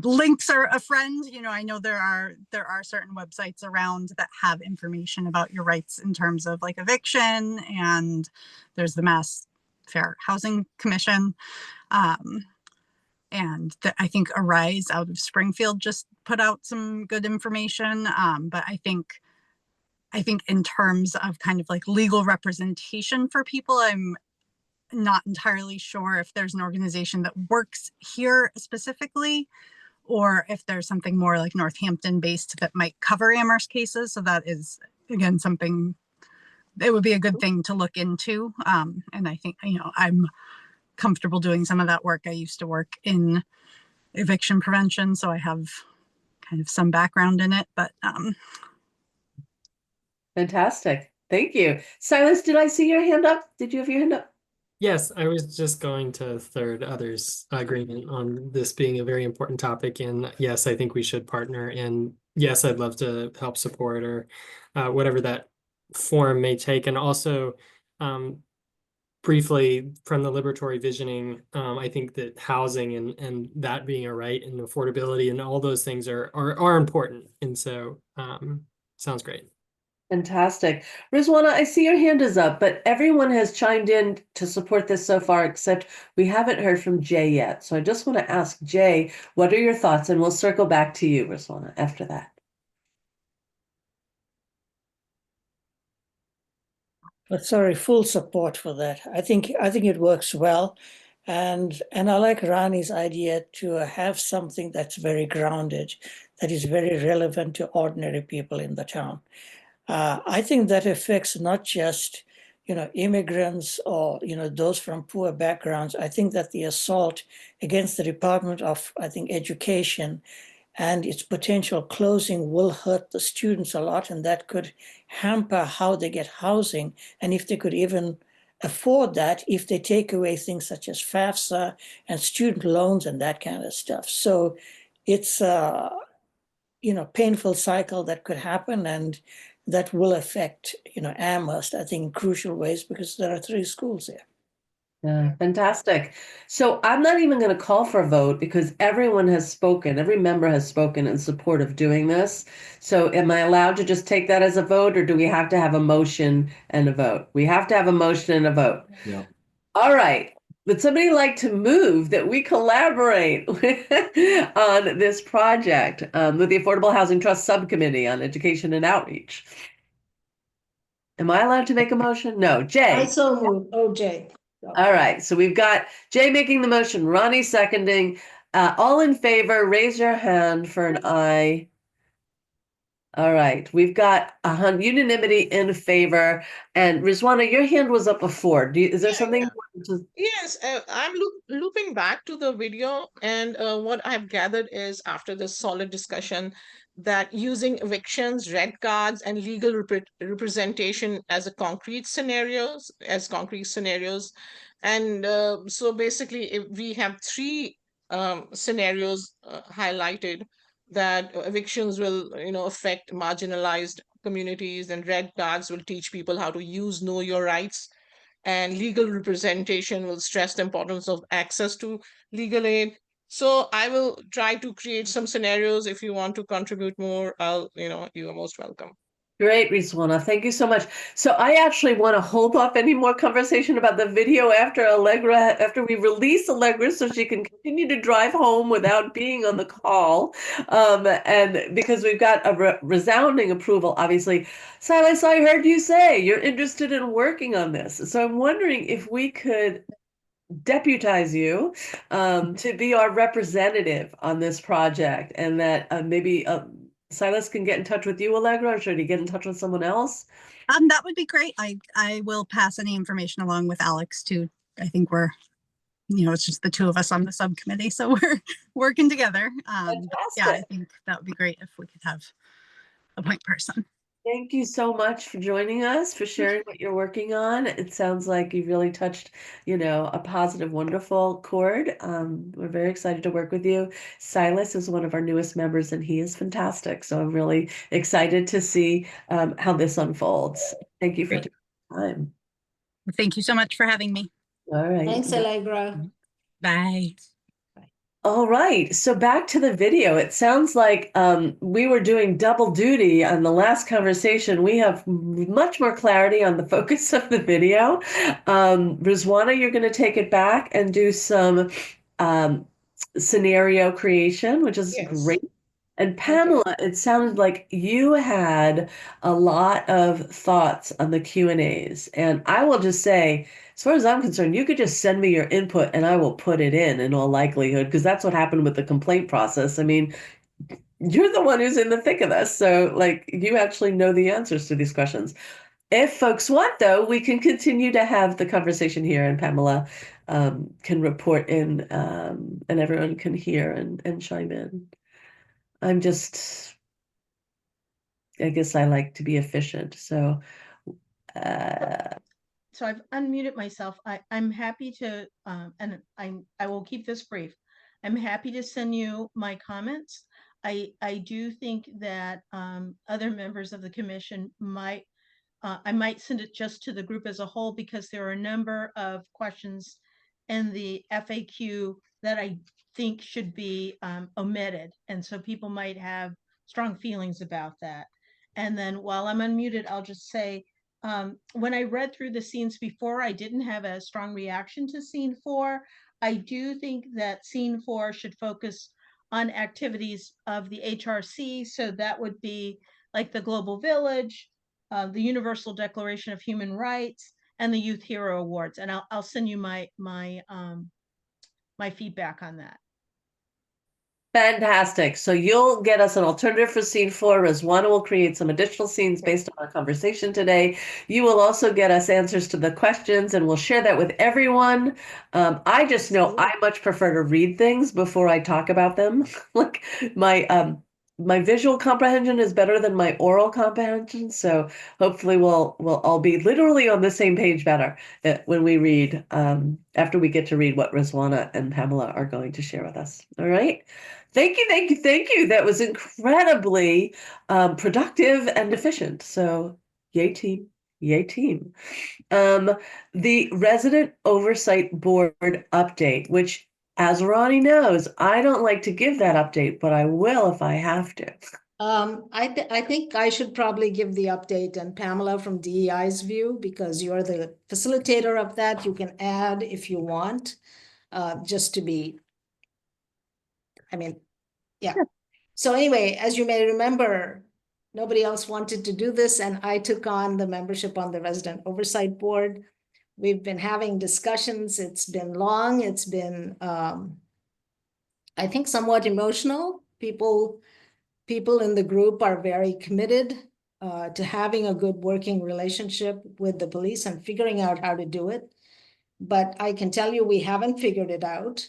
Speaker 8: links are a friend. You know, I know there are certain websites around that have information about your rights in terms of like eviction, and there's the Mass Fair Housing Commission. And I think Arise out of Springfield just put out some good information. But I think in terms of kind of like legal representation for people, I'm not entirely sure if there's an organization that works here specifically, or if there's something more like Northampton based that might cover Amherst cases. So that is, again, something it would be a good thing to look into. And I think, you know, I'm comfortable doing some of that work. I used to work in eviction prevention, so I have kind of some background in it, but
Speaker 2: Fantastic. Thank you. Silas, did I see your hand up? Did you have your hand up?
Speaker 5: Yes, I was just going to third others' agreement on this being a very important topic. And yes, I think we should partner. And yes, I'd love to help support or whatever that form may take. And also, briefly from the liberatory visioning, I think that housing and that being a right and affordability and all those things are important. And so sounds great.
Speaker 2: Fantastic. Rizwana, I see your hand is up, but everyone has chimed in to support this so far, except we haven't heard from Jay yet. So I just want to ask Jay, what are your thoughts? And we'll circle back to you, Rizwana, after that.
Speaker 4: But sorry, full support for that. I think it works well, and I like Rani's idea to have something that's very grounded, that is very relevant to ordinary people in the town. I think that affects not just, you know, immigrants or, you know, those from poor backgrounds. I think that the assault against the Department of, I think, Education and its potential closing will hurt the students a lot, and that could hamper how they get housing, and if they could even afford that, if they take away things such as FAFSA and student loans and that kind of stuff. So it's a, you know, painful cycle that could happen, and that will affect, you know, Amherst, I think, in crucial ways, because there are 3 schools there.
Speaker 2: Yeah, fantastic. So I'm not even going to call for a vote because everyone has spoken, every member has spoken in support of doing this. So am I allowed to just take that as a vote, or do we have to have a motion and a vote? We have to have a motion and a vote.
Speaker 1: Yeah.
Speaker 2: All right. Would somebody like to move that we collaborate on this project with the Affordable Housing Trust Subcommittee on Education and Outreach? Am I allowed to make a motion? No. Jay.
Speaker 3: I so moved. Oh, Jay.
Speaker 2: All right. So we've got Jay making the motion, Ronnie seconding. All in favor, raise your hand for an aye. All right. We've got unanimity in favor. And Rizwana, your hand was up before. Is there something you wanted to...
Speaker 6: Yes, I'm looping back to the video, and what I've gathered is after this solid discussion that using evictions, red cards, and legal representation as concrete scenarios, and so basically, if we have 3 scenarios highlighted, that evictions will, you know, affect marginalized communities, and red cards will teach people how to know your rights, and legal representation will stress the importance of access to legal aid. So I will try to create some scenarios. If you want to contribute more, you are most welcome.
Speaker 2: Great, Rizwana. Thank you so much. So I actually want to hold off any more conversation about the video after we release Allegra, so she can continue to drive home without being on the call. And because we've got a resounding approval, obviously. Silas, I heard you say you're interested in working on this. So I'm wondering if we could deputize you to be our representative on this project, and that maybe Silas can get in touch with you, Allegra, or should he get in touch with someone else?
Speaker 8: That would be great. I will pass any information along with Alex too. I think we're, you know, it's just the 2 of us on the subcommittee, so we're working together. Yeah, I think that would be great if we could have the point person.
Speaker 2: Thank you so much for joining us, for sharing what you're working on. It sounds like you've really touched, a positive, wonderful chord. We're very excited to work with you. Silas is one of our newest members, and he is fantastic. So I'm really excited to see how this unfolds. Thank you for
Speaker 8: Great.
Speaker 2: taking the time.
Speaker 8: Thank you so much for having me.
Speaker 2: All right.
Speaker 3: Thanks, Allegra.
Speaker 8: Bye.
Speaker 2: All right, so back to the video. It sounds like we were doing double duty on the last conversation. We have much more clarity on the focus of the video. Rizwana, you're going to take it back and do some scenario creation, which is
Speaker 6: Yes.
Speaker 2: great. And Pamela, it sounded like you had a lot of thoughts on the Q&As. And I will just say, as far as I'm concerned, you could just send me your input and I will put it in all likelihood, because that's what happened with the complaint process. I mean, you're the one who's in the thick of this. So you actually know the answers to these questions. If folks want, though, we can continue to have the conversation here, and Pamela can report in, and everyone can hear and chime in. I guess I like to be efficient. So,
Speaker 7: So I've unmuted myself. I'm happy to, and I will keep this brief. I'm happy to send you my comments. I do think that other members of the commission might, I might send it just to the group as a whole, because there are a number of questions in the FAQ that I think should be omitted. And so people might have strong feelings about that. And then while I'm unmuted, I'll just say, when I read through the scenes before, I didn't have a strong reaction to scene 4. I do think that scene 4 should focus on activities of the HRC. So that would be like the Global Village, the Universal Declaration of Human Rights, and the Youth Hero Awards. And I'll send you my feedback on that.
Speaker 2: fantastic. So you'll get us an alternative for scene 4. Rizwana will create some additional scenes based on our conversation today. You will also get us answers to the questions, and we'll share that with everyone. I just know I much prefer to read things before I talk about them. Like my visual comprehension is better than my oral comprehension. So hopefully we'll all be literally on the same page better when we read, after we get to read what Rizwana and Pamela are going to share with us. All right. Thank you. That was incredibly productive and efficient. So yay team. The Resident Oversight Board update, which, as Ronnie knows, I don't like to give that update, but I will if I have to.
Speaker 3: I think I should probably give the update, and Pamela from DEI's view, because you're the facilitator of that. You can add if you want, just to be, yeah. So anyway, as you may remember, nobody else wanted to do this, and I took on the membership on the Resident Oversight Board. We've been having discussions. It's been long. It's been, I think, somewhat emotional. People in the group are very committed to having a good working relationship with the police and figuring out how to do it. But I can tell you, we haven't figured it out.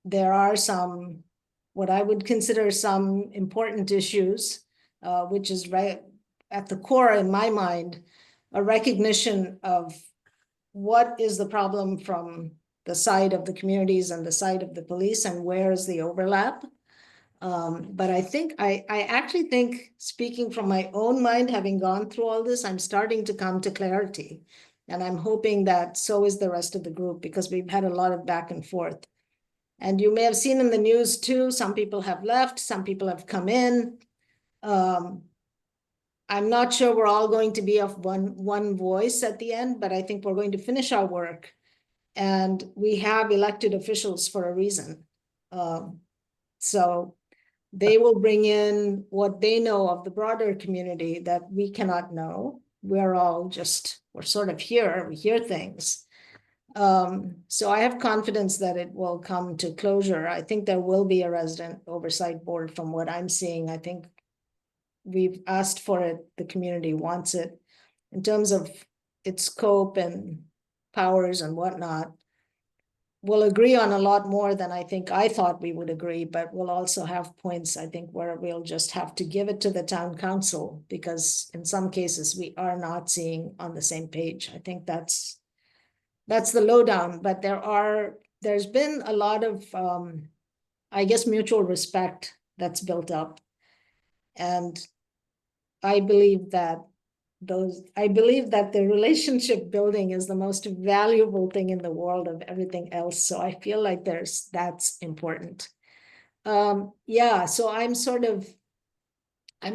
Speaker 3: There are some, what I would consider some important issues, which is right at the core, in my mind, a recognition of what is the problem from the side of the communities and the side of the police, and where is the overlap. But I actually think, speaking from my own mind, having gone through all this, I'm starting to come to clarity. And I'm hoping that so is the rest of the group, because we've had a lot of back and forth. And you may have seen in the news too, some people have left, some people have come in. I'm not sure we're all going to be of one voice at the end, but I think we're going to finish our work. And we have elected officials for a reason. So they will bring in what they know of the broader community that we cannot know. We're sort of here, we hear things. So I have confidence that it will come to closure. I think there will be a Resident Oversight Board from what I'm seeing. I think we've asked for it, the community wants it. In terms of its scope and powers and whatnot, we'll agree on a lot more than I think I thought we would agree, but we'll also have points, I think, where we'll just have to give it to the town council, because in some cases we are not seeing on the same page. I think that's the lowdown, but there's been a lot of, I guess, mutual respect that's built up. And I believe that the relationship building is the most valuable thing in the world of everything else. So I feel like that's important. Yeah, so I'm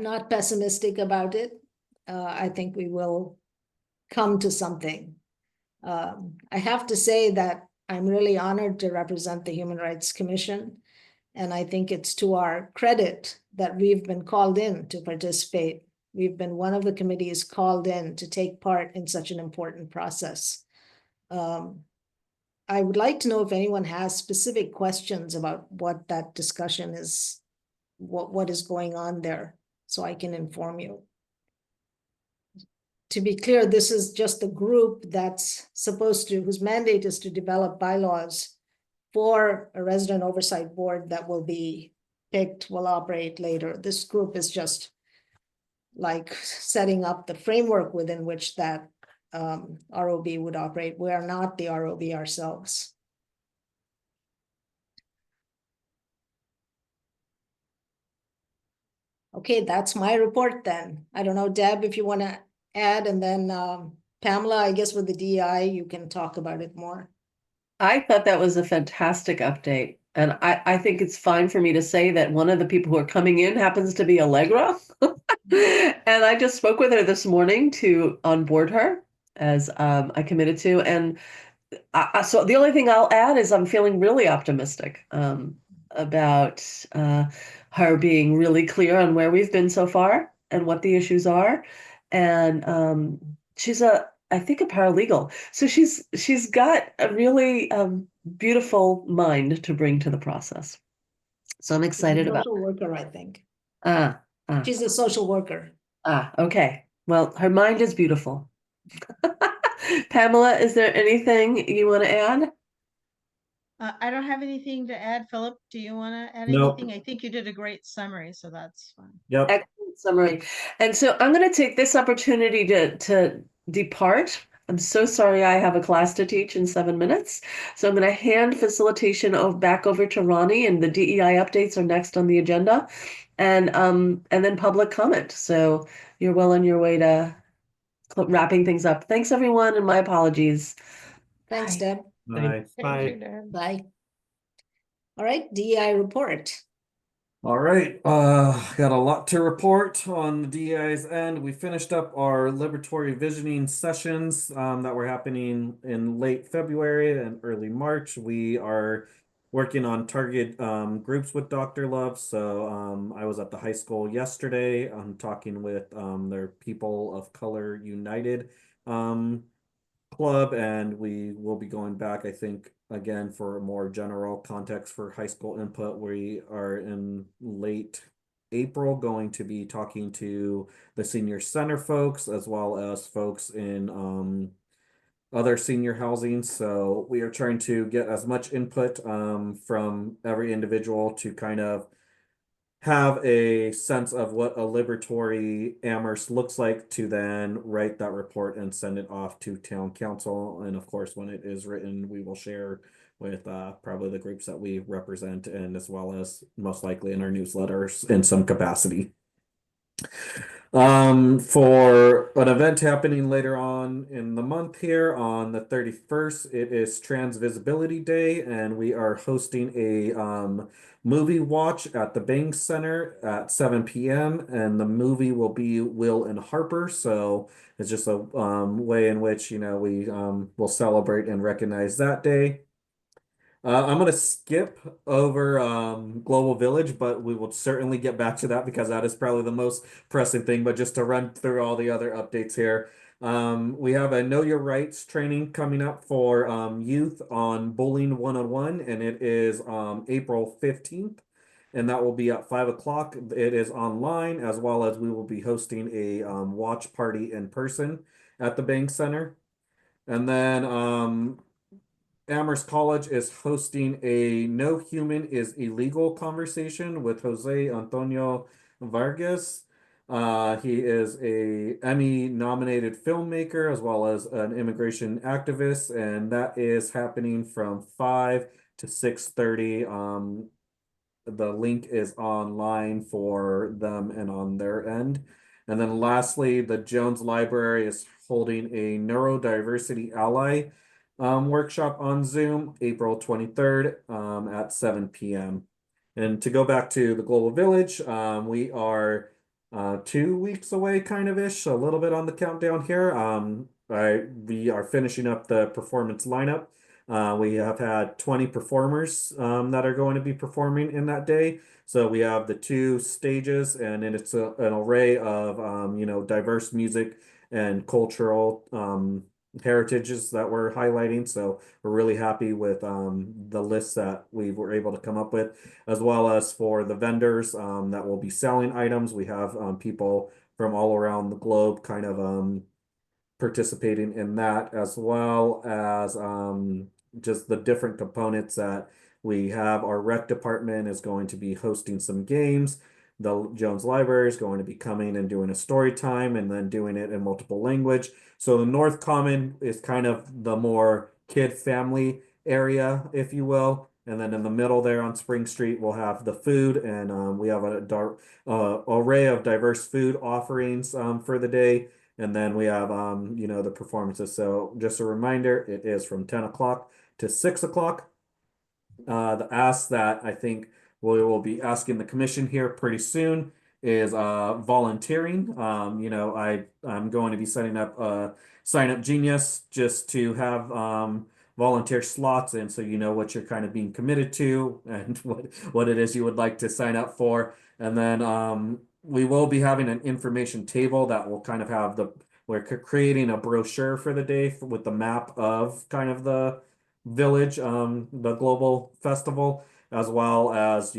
Speaker 3: not pessimistic about it. I think we will come to something. I have to say that I'm really honored to represent the Human Rights Commission. And I think it's to our credit that we've been called in to participate. We've been one of the committees called in to take part in such an important process. I would like to know if anyone has specific questions about what that discussion is, what is going on there, so I can inform you. To be clear, this is just the group whose mandate is to develop bylaws for a resident oversight board that will operate later. This group is just like setting up the framework within which that ROB would operate. We are not the ROB ourselves. Okay, that's my report then. I don't know, Deb, if you want to add, and then Pamela, I guess with the DEI, you can talk about it more.
Speaker 2: I thought that was a fantastic update. And I think it's fine for me to say that one of the people who are coming in happens to be Allegra. And I just spoke with her this morning to onboard her, as I committed to. And so the only thing I'll add is I'm feeling really optimistic about her being really clear on where we've been so far and what the issues are. And she's I think a paralegal. So she's got a really beautiful mind to bring to the process. So I'm excited about.
Speaker 3: Social worker, I think.
Speaker 2: Ah,
Speaker 3: She's a social worker.
Speaker 2: okay. Well, her mind is beautiful. Pamela, is there anything you want to add?
Speaker 7: I don't have anything to add. Philip, do you want to add
Speaker 1: Nope.
Speaker 7: anything? I think you did a great summary, so that's fine.
Speaker 1: Yep.
Speaker 2: Excellent summary. And so I'm going to take this opportunity to depart. I'm so sorry I have a class to teach in 7 minutes. So I'm going to hand facilitation back over to Ronnie, and the DEI updates are next on the agenda, and then public comment. So you're well on your way to wrapping things up. Thanks, everyone, and my apologies.
Speaker 3: Thanks,
Speaker 2: Bye.
Speaker 3: Deb.
Speaker 1: Bye.
Speaker 6: Thank you, Deb.
Speaker 3: Bye. All right, DEI report.
Speaker 1: All right, got a lot to report on the DEI's end. We finished up our liberatory visioning sessions that were happening in late February and early March. We are working on target groups with Dr. Love. So I was at the high school yesterday. I'm talking with their People of Color United club, and we will be going back, I think, again for a more general context for high school input. We are in late April going to be talking to the senior center folks as well as folks in other senior housing. So we are trying to get as much input from every individual to kind of have a sense of what a liberatory Amherst looks like, to then write that report and send it off to town council. And of course, when it is written, we will share with probably the groups that we represent, and as well as most likely in our newsletters in some capacity. For an event happening later on in the month here on the 31st, it is Trans Visibility Day, and we are hosting a movie watch at the Banks Center at 7 p.m. and the movie will be Will and Harper. So it's just a way in which, we will celebrate and recognize that day. I'm going to skip over Global Village, but we will certainly get back to that because that is probably the most pressing thing. But just to run through all the other updates here, we have a Know Your Rights training coming up for youth on Bullying 101, and it is April 15th, and that will be at 5 o'clock. It is online, as well as we will be hosting a watch party in person at the Bank Center. And then Amherst College is hosting a No Human is Illegal conversation with Jose Antonio Vargas. He is a Emmy nominated filmmaker as well as an immigration activist, and that is happening from 5 to 6:30. The link is online for them and on their end. And then lastly, the Jones Library is holding a neurodiversity ally workshop on Zoom, April 23rd at 7 p.m. And to go back to the Global Village, we are 2 weeks away, kind of ish, a little bit on the countdown here. We are finishing up the performance lineup. We have had 20 performers that are going to be performing in that day. So we have the 2 stages, and then it's an array of diverse music and cultural heritages that we're highlighting. So we're really happy with the list that we were able to come up with, as well as for the vendors that will be selling items. We have people from all around the globe kind of participating in that, as well as just the different components that we have. Our rec department is going to be hosting some games. The Jones Library is going to be coming and doing a story time and then doing it in multiple language. So the North Common is kind of the more kid family area, if you will. And then in the middle there on Spring Street, we'll have the food, and we have an array of diverse food offerings for the day. And then we have, the performances. So just a reminder, it is from 10 o'clock to 6 o'clock. The ask that I think we will be asking the commission here pretty soon is volunteering. I'm going to be setting up Sign Up Genius just to have volunteer slots, and so you know what you're kind of being committed to and what it is you would like to sign up for. And then we will be having an information table that will kind of have we're creating a brochure for the day with the map of kind of the village, the global festival, as well as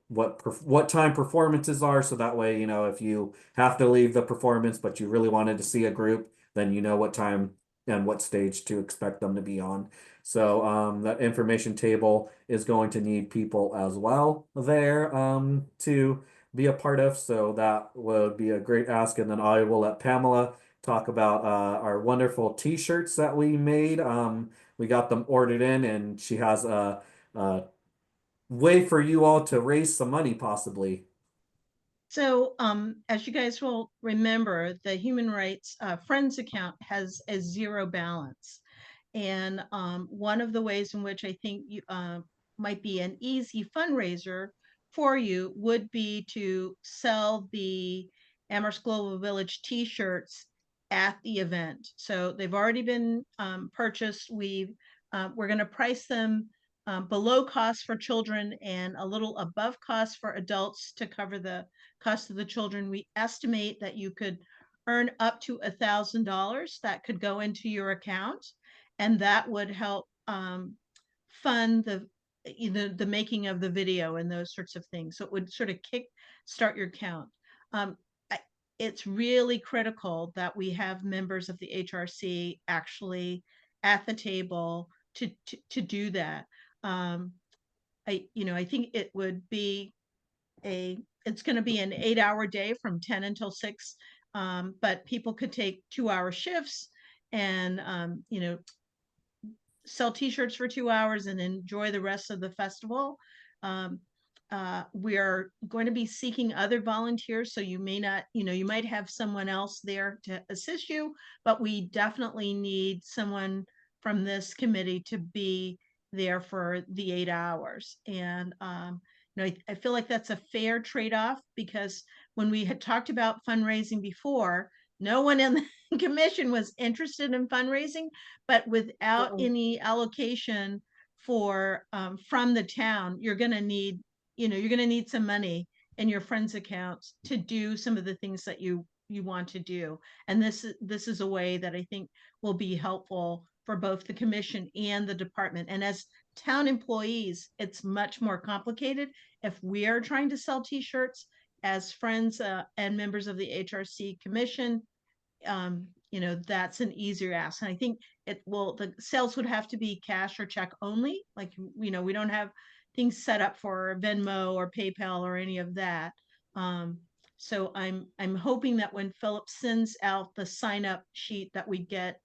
Speaker 1: what time performances are, so that way if you have to leave the performance but you really wanted to see a group, then you know what time and what stage to expect them to be on. So that information table is going to need people as well there to be a part of, so that would be a great ask. And then I will let Pamela talk about our wonderful t-shirts that we made. We got them ordered in, and she has a way for you all to raise some money, possibly.
Speaker 7: So, as you guys will remember, the Human Rights Friends account has a zero balance. And one of the ways in which I think you might be an easy fundraiser for you would be to sell the Amherst Global Village t-shirts at the event. So they've already been purchased. We're going to price them below cost for children and a little above cost for adults to cover the cost of the children. We estimate that you could earn up to $1,000 that could go into your account, and that would help fund the making of the video and those sorts of things. So it would sort of start your count. It's really critical that we have members of the HRC actually at the table to do that. I think it would be it's going to be an 8-hour day from 10 until 6, but people could take 2-hour shifts and sell t-shirts for 2 hours and enjoy the rest of the festival. We are going to be seeking other volunteers, so you may not, you might have someone else there to assist you, but we definitely need someone from this committee to be there for the 8 hours. And I feel like that's a fair trade-off, because when we had talked about fundraising before, no one in the commission was interested in fundraising, but without any allocation for from the town, you're going to need some money in your friends accounts to do some of the things that you want to do. And this is a way that I think will be helpful for both the commission and the department. And as town employees, it's much more complicated. If we are trying to sell t-shirts as friends and members of the HRC commission, that's an easier ask. And I think the sales would have to be cash or check only. Like, we don't have things set up for Venmo or PayPal or any of that. So I'm hoping that when Philip sends out the sign up sheet that we get,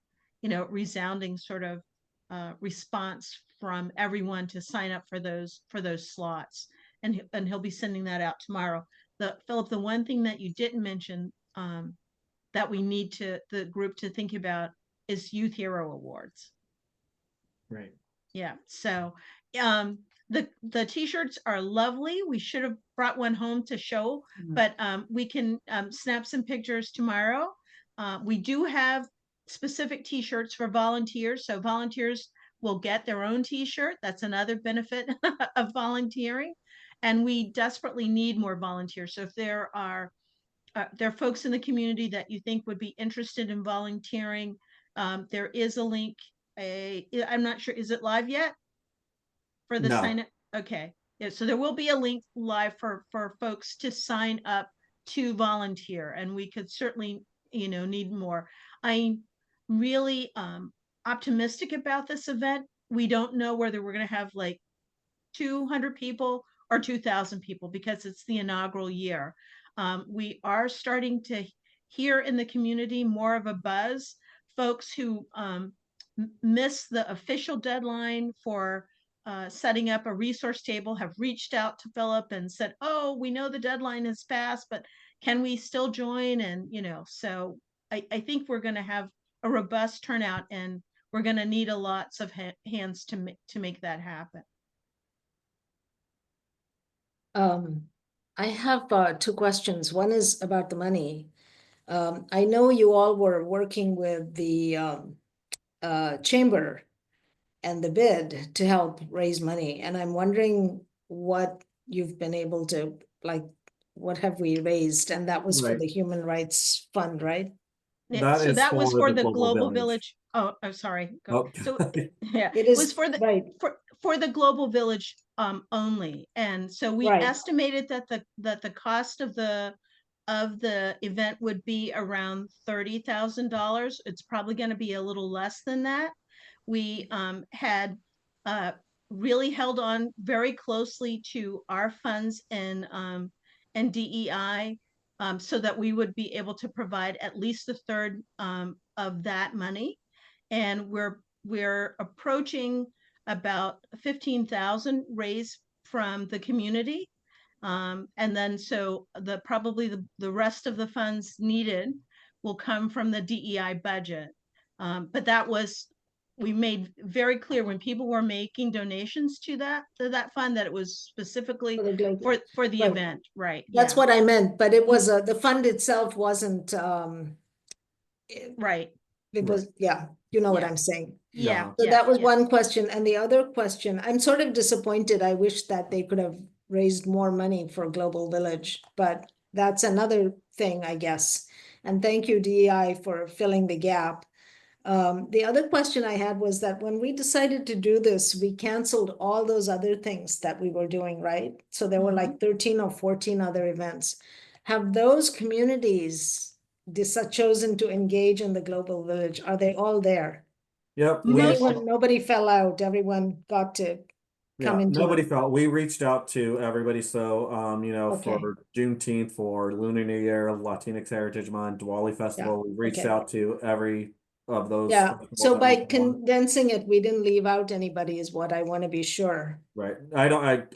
Speaker 7: resounding sort of response from everyone to sign up for those slots. And he'll be sending that out tomorrow. Philip, the one thing that you didn't mention that we need the group to think about is Youth Hero Awards.
Speaker 1: Right.
Speaker 7: Yeah. So the t-shirts are lovely. We should have brought one home to show, but we can snap some pictures tomorrow. We do have specific t-shirts for volunteers. So volunteers will get their own t-shirt. That's another benefit of volunteering. And we desperately need more volunteers. So if there are folks in the community that you think would be interested in volunteering, there is a link. I'm not sure, is it live yet for the
Speaker 1: No.
Speaker 7: sign up? Okay. Yeah, so there will be a link live for folks to sign up to volunteer, and we could certainly, need more. I'm really optimistic about this event. We don't know whether we're going to have like 200 people or 2,000 people because it's the inaugural year. We are starting to hear in the community more of a buzz. Folks who missed the official deadline for setting up a resource table have reached out to Philip and said, "Oh, we know the deadline has passed, but can we still join?" And so I think we're going to have a robust turnout, and we're going to need lots of hands to make that happen.
Speaker 3: I have two questions. One is about the money. I know you all were working with the chamber and the bid to help raise money, and I'm wondering what you've been able to, what have we raised? And that was for
Speaker 1: Right.
Speaker 3: the Human Rights Fund, right?
Speaker 7: Yeah,
Speaker 1: That
Speaker 7: so
Speaker 1: is
Speaker 7: that was
Speaker 1: for
Speaker 7: for
Speaker 1: the
Speaker 7: the
Speaker 1: Global
Speaker 7: Global
Speaker 1: Village.
Speaker 7: Village. Oh, I'm sorry. Go.
Speaker 1: Oh.
Speaker 7: So yeah,
Speaker 3: It
Speaker 7: was
Speaker 3: is
Speaker 7: for the
Speaker 3: right.
Speaker 7: for the Global Village only. And so we
Speaker 3: Right.
Speaker 7: estimated that the cost of the event would be around $30,000. It's probably going to be a little less than that. We had really held on very closely to our funds and DEI, so that we would be able to provide at least a third of that money. And we're approaching about 15,000 raised from the community. And then so probably the rest of the funds needed will come from the DEI budget. But we made very clear when people were making donations to that fund that it was specifically for the
Speaker 3: Right.
Speaker 7: event, right?
Speaker 3: That's
Speaker 7: Yeah.
Speaker 3: what I meant, but it was the fund itself wasn't
Speaker 7: Right.
Speaker 3: it was, yeah, you know what
Speaker 7: Yeah.
Speaker 3: I'm saying.
Speaker 7: Yeah.
Speaker 3: So
Speaker 7: yeah,
Speaker 3: that was
Speaker 7: yeah.
Speaker 3: one question. And the other question, I'm sort of disappointed. I wish that they could have raised more money for Global Village, but that's another thing, I guess. And thank you, DEI, for filling the gap. The other question I had was that when we decided to do this, we canceled all those other things that we were doing, right? So there were like 13 or 14 other events. Have those communities chosen to engage in the Global Village? Are they all there?
Speaker 1: Yep.
Speaker 3: Nobody fell out. Everyone got to come into
Speaker 1: Nobody
Speaker 3: it.
Speaker 1: felt. We reached out to everybody. So,
Speaker 3: Okay.
Speaker 1: for Juneteenth, for Lunar New Year, Latinx Heritage Month, Diwali Festival, we reached
Speaker 3: okay.
Speaker 1: out to every of those.
Speaker 3: Yeah.
Speaker 1: festivals
Speaker 3: So
Speaker 1: that
Speaker 3: by
Speaker 1: we want.
Speaker 3: condensing it, we didn't leave out anybody is what I want to be sure.
Speaker 1: Right. I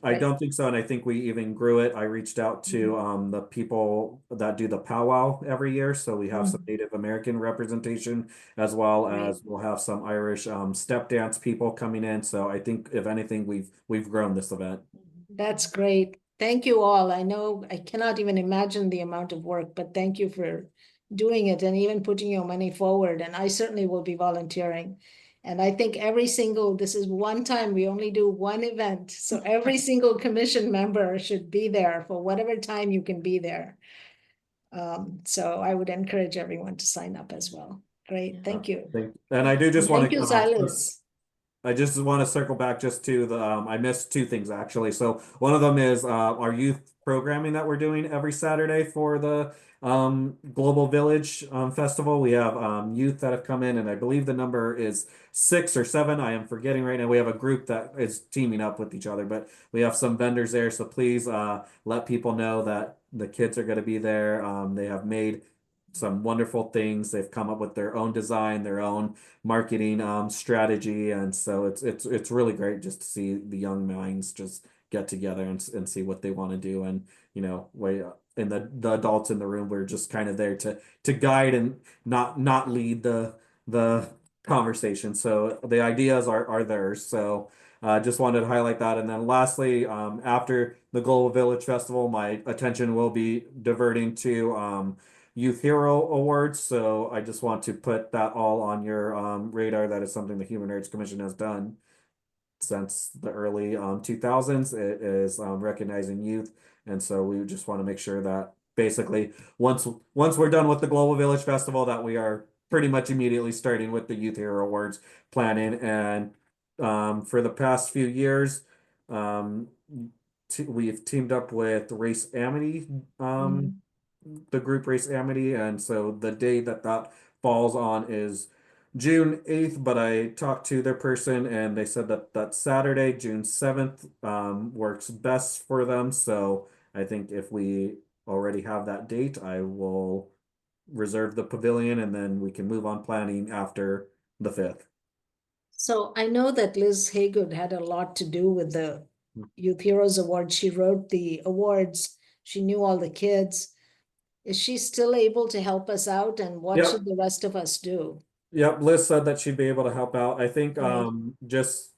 Speaker 3: Right.
Speaker 1: don't think so. And I think we even grew it. I reached out to the people that do the powwow every year. So we have some Native American representation, as well as we'll have some Irish step dance people coming in. So I think if anything, we've grown this event.
Speaker 3: That's great. Thank you all. I know I cannot even imagine the amount of work, but thank you for doing it and even putting your money forward. And I certainly will be volunteering. And I think this is one time we only do one event. So every single commission member should be there for whatever time you can be there. So I would encourage everyone to sign up as well. Great. Thank you.
Speaker 1: And I do just want
Speaker 3: Thank you, Silas.
Speaker 1: I just want to circle back just to the I missed two things actually. So one of them is our youth programming that we're doing every Saturday for the Global Village Festival. We have youth that have come in, and I believe the number is 6 or 7. I am forgetting right now. We have a group that is teaming up with each other, but we have some vendors there. So please let people know that the kids are going to be there. They have made some wonderful things. They've come up with their own design, their own marketing strategy, and so it's really great just to see the young minds just get together and see what they want to do. And and the adults in the room, we're just kind of there to guide and not lead the conversation. So the ideas are theirs. So just wanted to highlight that. And then lastly, after the Global Village Festival, my attention will be diverting to Youth Hero Awards. So I just want to put that all on your radar. That is something the Human Rights Commission has done since the early 2000s. It is recognizing youth. And so we just want to make sure that basically once we're done with the Global Village Festival, that we are pretty much immediately starting with the Youth Hero Awards planning. And for the past few years, we've teamed up with Race Amity, the group Race Amity, and so the day that falls on is June 8th, but I talked to their person and they said that Saturday, June 7th, works best for them. So I think if we already have that date, I will reserve the pavilion and then we can move on planning after the 5th.
Speaker 3: So I know that Liz Haygood had a lot to do with the Youth Heroes Award. She wrote the awards. She knew all the kids. Is she still able to help us out? And what
Speaker 1: Yep.
Speaker 3: should the rest of us do?
Speaker 1: Yep, Liz said that she'd be able to help out. I think
Speaker 3: Right.
Speaker 1: just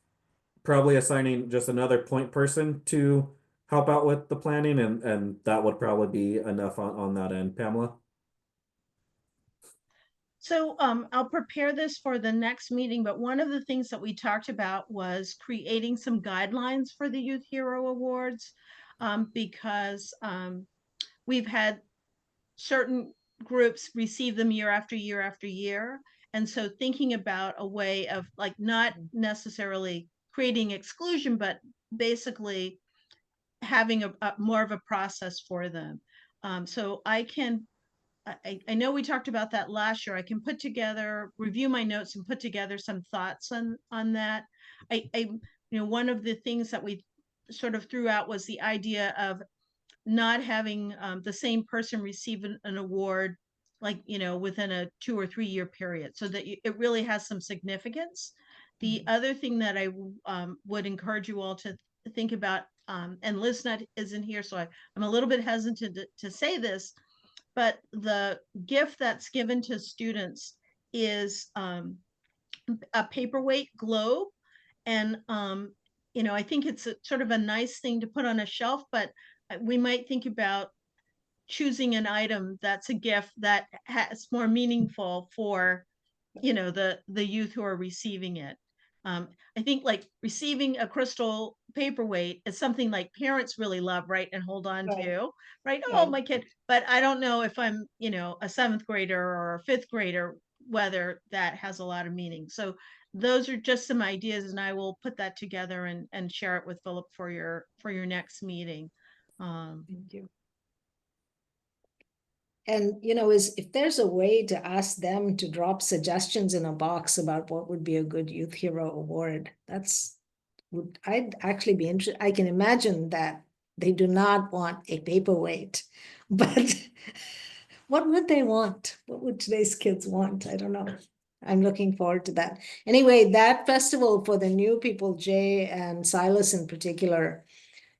Speaker 1: probably assigning just another point person to help out with the planning, and that would probably be enough on that end. Pamela?
Speaker 7: So I'll prepare this for the next meeting, but one of the things that we talked about was creating some guidelines for the Youth Hero Awards, because we've had certain groups receive them year after year after year. And so thinking about a way of like not necessarily creating exclusion, but basically having a more of a process for them. So I know we talked about that last year. I can review my notes and put together some thoughts on that. One of the things that we sort of threw out was the idea of not having the same person receive an award, like, within a 2 or 3 year period, so that it really has some significance. The other thing that I would encourage you all to think about, and Liz isn't here, so I'm a little bit hesitant to say this, but the gift that's given to students is a paperweight globe. And, I think it's sort of a nice thing to put on a shelf, but we might think about choosing an item that's a gift that has more meaningful for, the youth who are receiving it. I think like receiving a crystal paperweight is something like parents really love, right? And hold on
Speaker 3: Right.
Speaker 7: to, right? Oh,
Speaker 3: Right.
Speaker 7: my kid. But I don't know if I'm, a 7th grader or a 5th grader, whether that has a lot of meaning. So those are just some ideas, and I will put that together and share it with Philip for your next meeting.
Speaker 3: Thank you. And, if there's a way to ask them to drop suggestions in a box about what would be a good Youth Hero Award, I'd actually be interested. I can imagine that they do not want a paperweight, but what would they want? What would today's kids want? I don't know. I'm looking forward to that. Anyway, that festival for the new people, Jay and Silas in particular,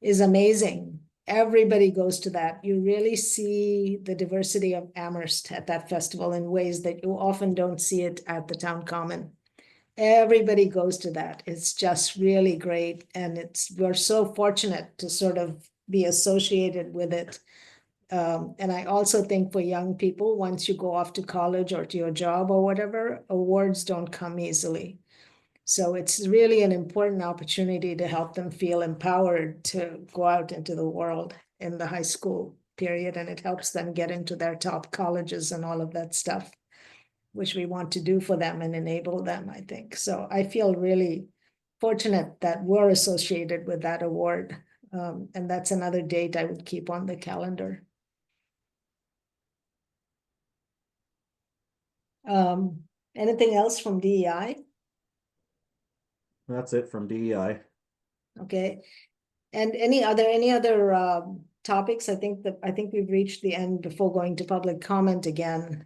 Speaker 3: is amazing. Everybody goes to that. You really see the diversity of Amherst at that festival in ways that you often don't see it at the town common. Everybody goes to that. It's just really great. And we're so fortunate to sort of be associated with it. And I also think for young people, once you go off to college or to your job or whatever, awards don't come easily. So it's really an important opportunity to help them feel empowered to go out into the world in the high school period. And it helps them get into their top colleges and all of that stuff, which we want to do for them and enable them, I think. So I feel really fortunate that we're associated with that award. And that's another date I would keep on the calendar. Anything else from DEI?
Speaker 1: That's it from DEI.
Speaker 3: Okay. And are there any other topics? I think we've reached the end before going to public comment again.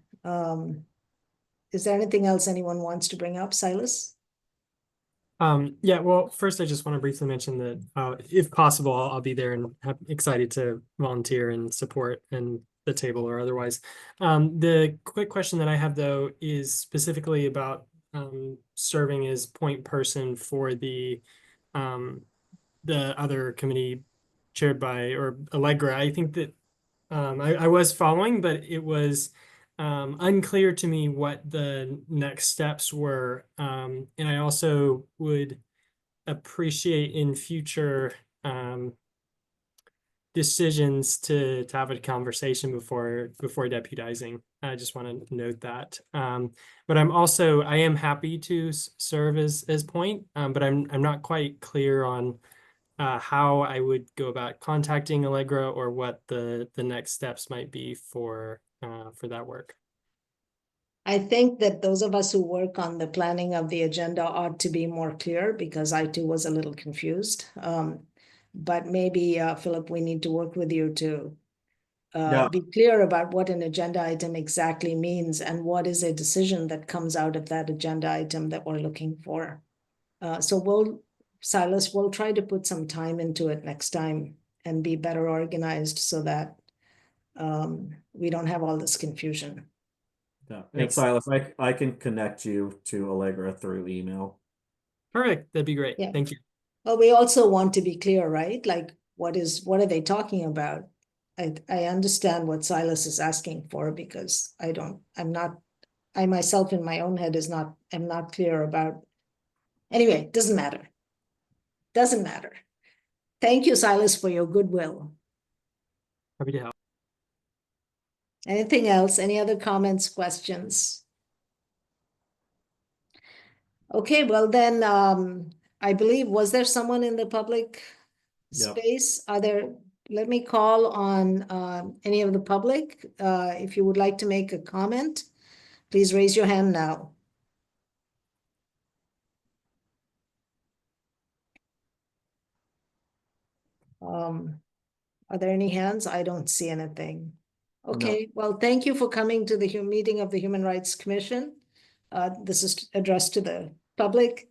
Speaker 3: Is there anything else anyone wants to bring up, Silas?
Speaker 5: Yeah, well, first I just want to briefly mention that if possible, I'll be there and excited to volunteer and support and the table or otherwise. The quick question that I have though is specifically about serving as point person for the other committee chaired by or Allegra. I think that I was following, but it was unclear to me what the next steps were. And I also would appreciate in future decisions to have a conversation before deputizing. I just want to note that. But I am happy to serve as point, but I'm not quite clear on how I would go about contacting Allegra or what the next steps might be for that work.
Speaker 3: I think that those of us who work on the planning of the agenda ought to be more clear because I too was a little confused. But maybe, Philip, we need to work with you to be clear about what an agenda item exactly means and what is a decision that comes out of that agenda item that we're looking for. So Silas, we'll try to put some time into it next time and be better organized so that we don't have all this confusion.
Speaker 1: Yeah. And
Speaker 5: Thanks.
Speaker 1: Silas, I can connect you to Allegra through email.
Speaker 5: Perfect. That'd be great.
Speaker 3: Yeah.
Speaker 5: Thank you.
Speaker 3: Well, we also want to be clear, right? Like, what are they talking about? I understand what Silas is asking for because I myself in my own head am not clear about. Anyway, doesn't matter. Doesn't matter. Thank you, Silas, for your goodwill.
Speaker 5: Happy to help.
Speaker 3: Anything else? Any other comments, questions? Okay, well then, I believe, was there someone in the public
Speaker 1: Yep.
Speaker 3: space? Let me call on any of the public. If you would like to make a comment, please raise your hand now. Are there any hands? I don't see anything. Okay, well, thank you for coming to the meeting of the Human Rights Commission. This is addressed to the public.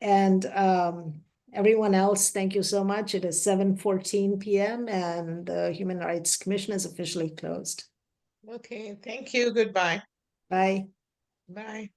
Speaker 3: And everyone else, thank you so much. It is 7:14 p.m. and the Human Rights Commission is officially closed.
Speaker 6: Okay, thank you. Goodbye.
Speaker 3: Bye.
Speaker 6: Bye.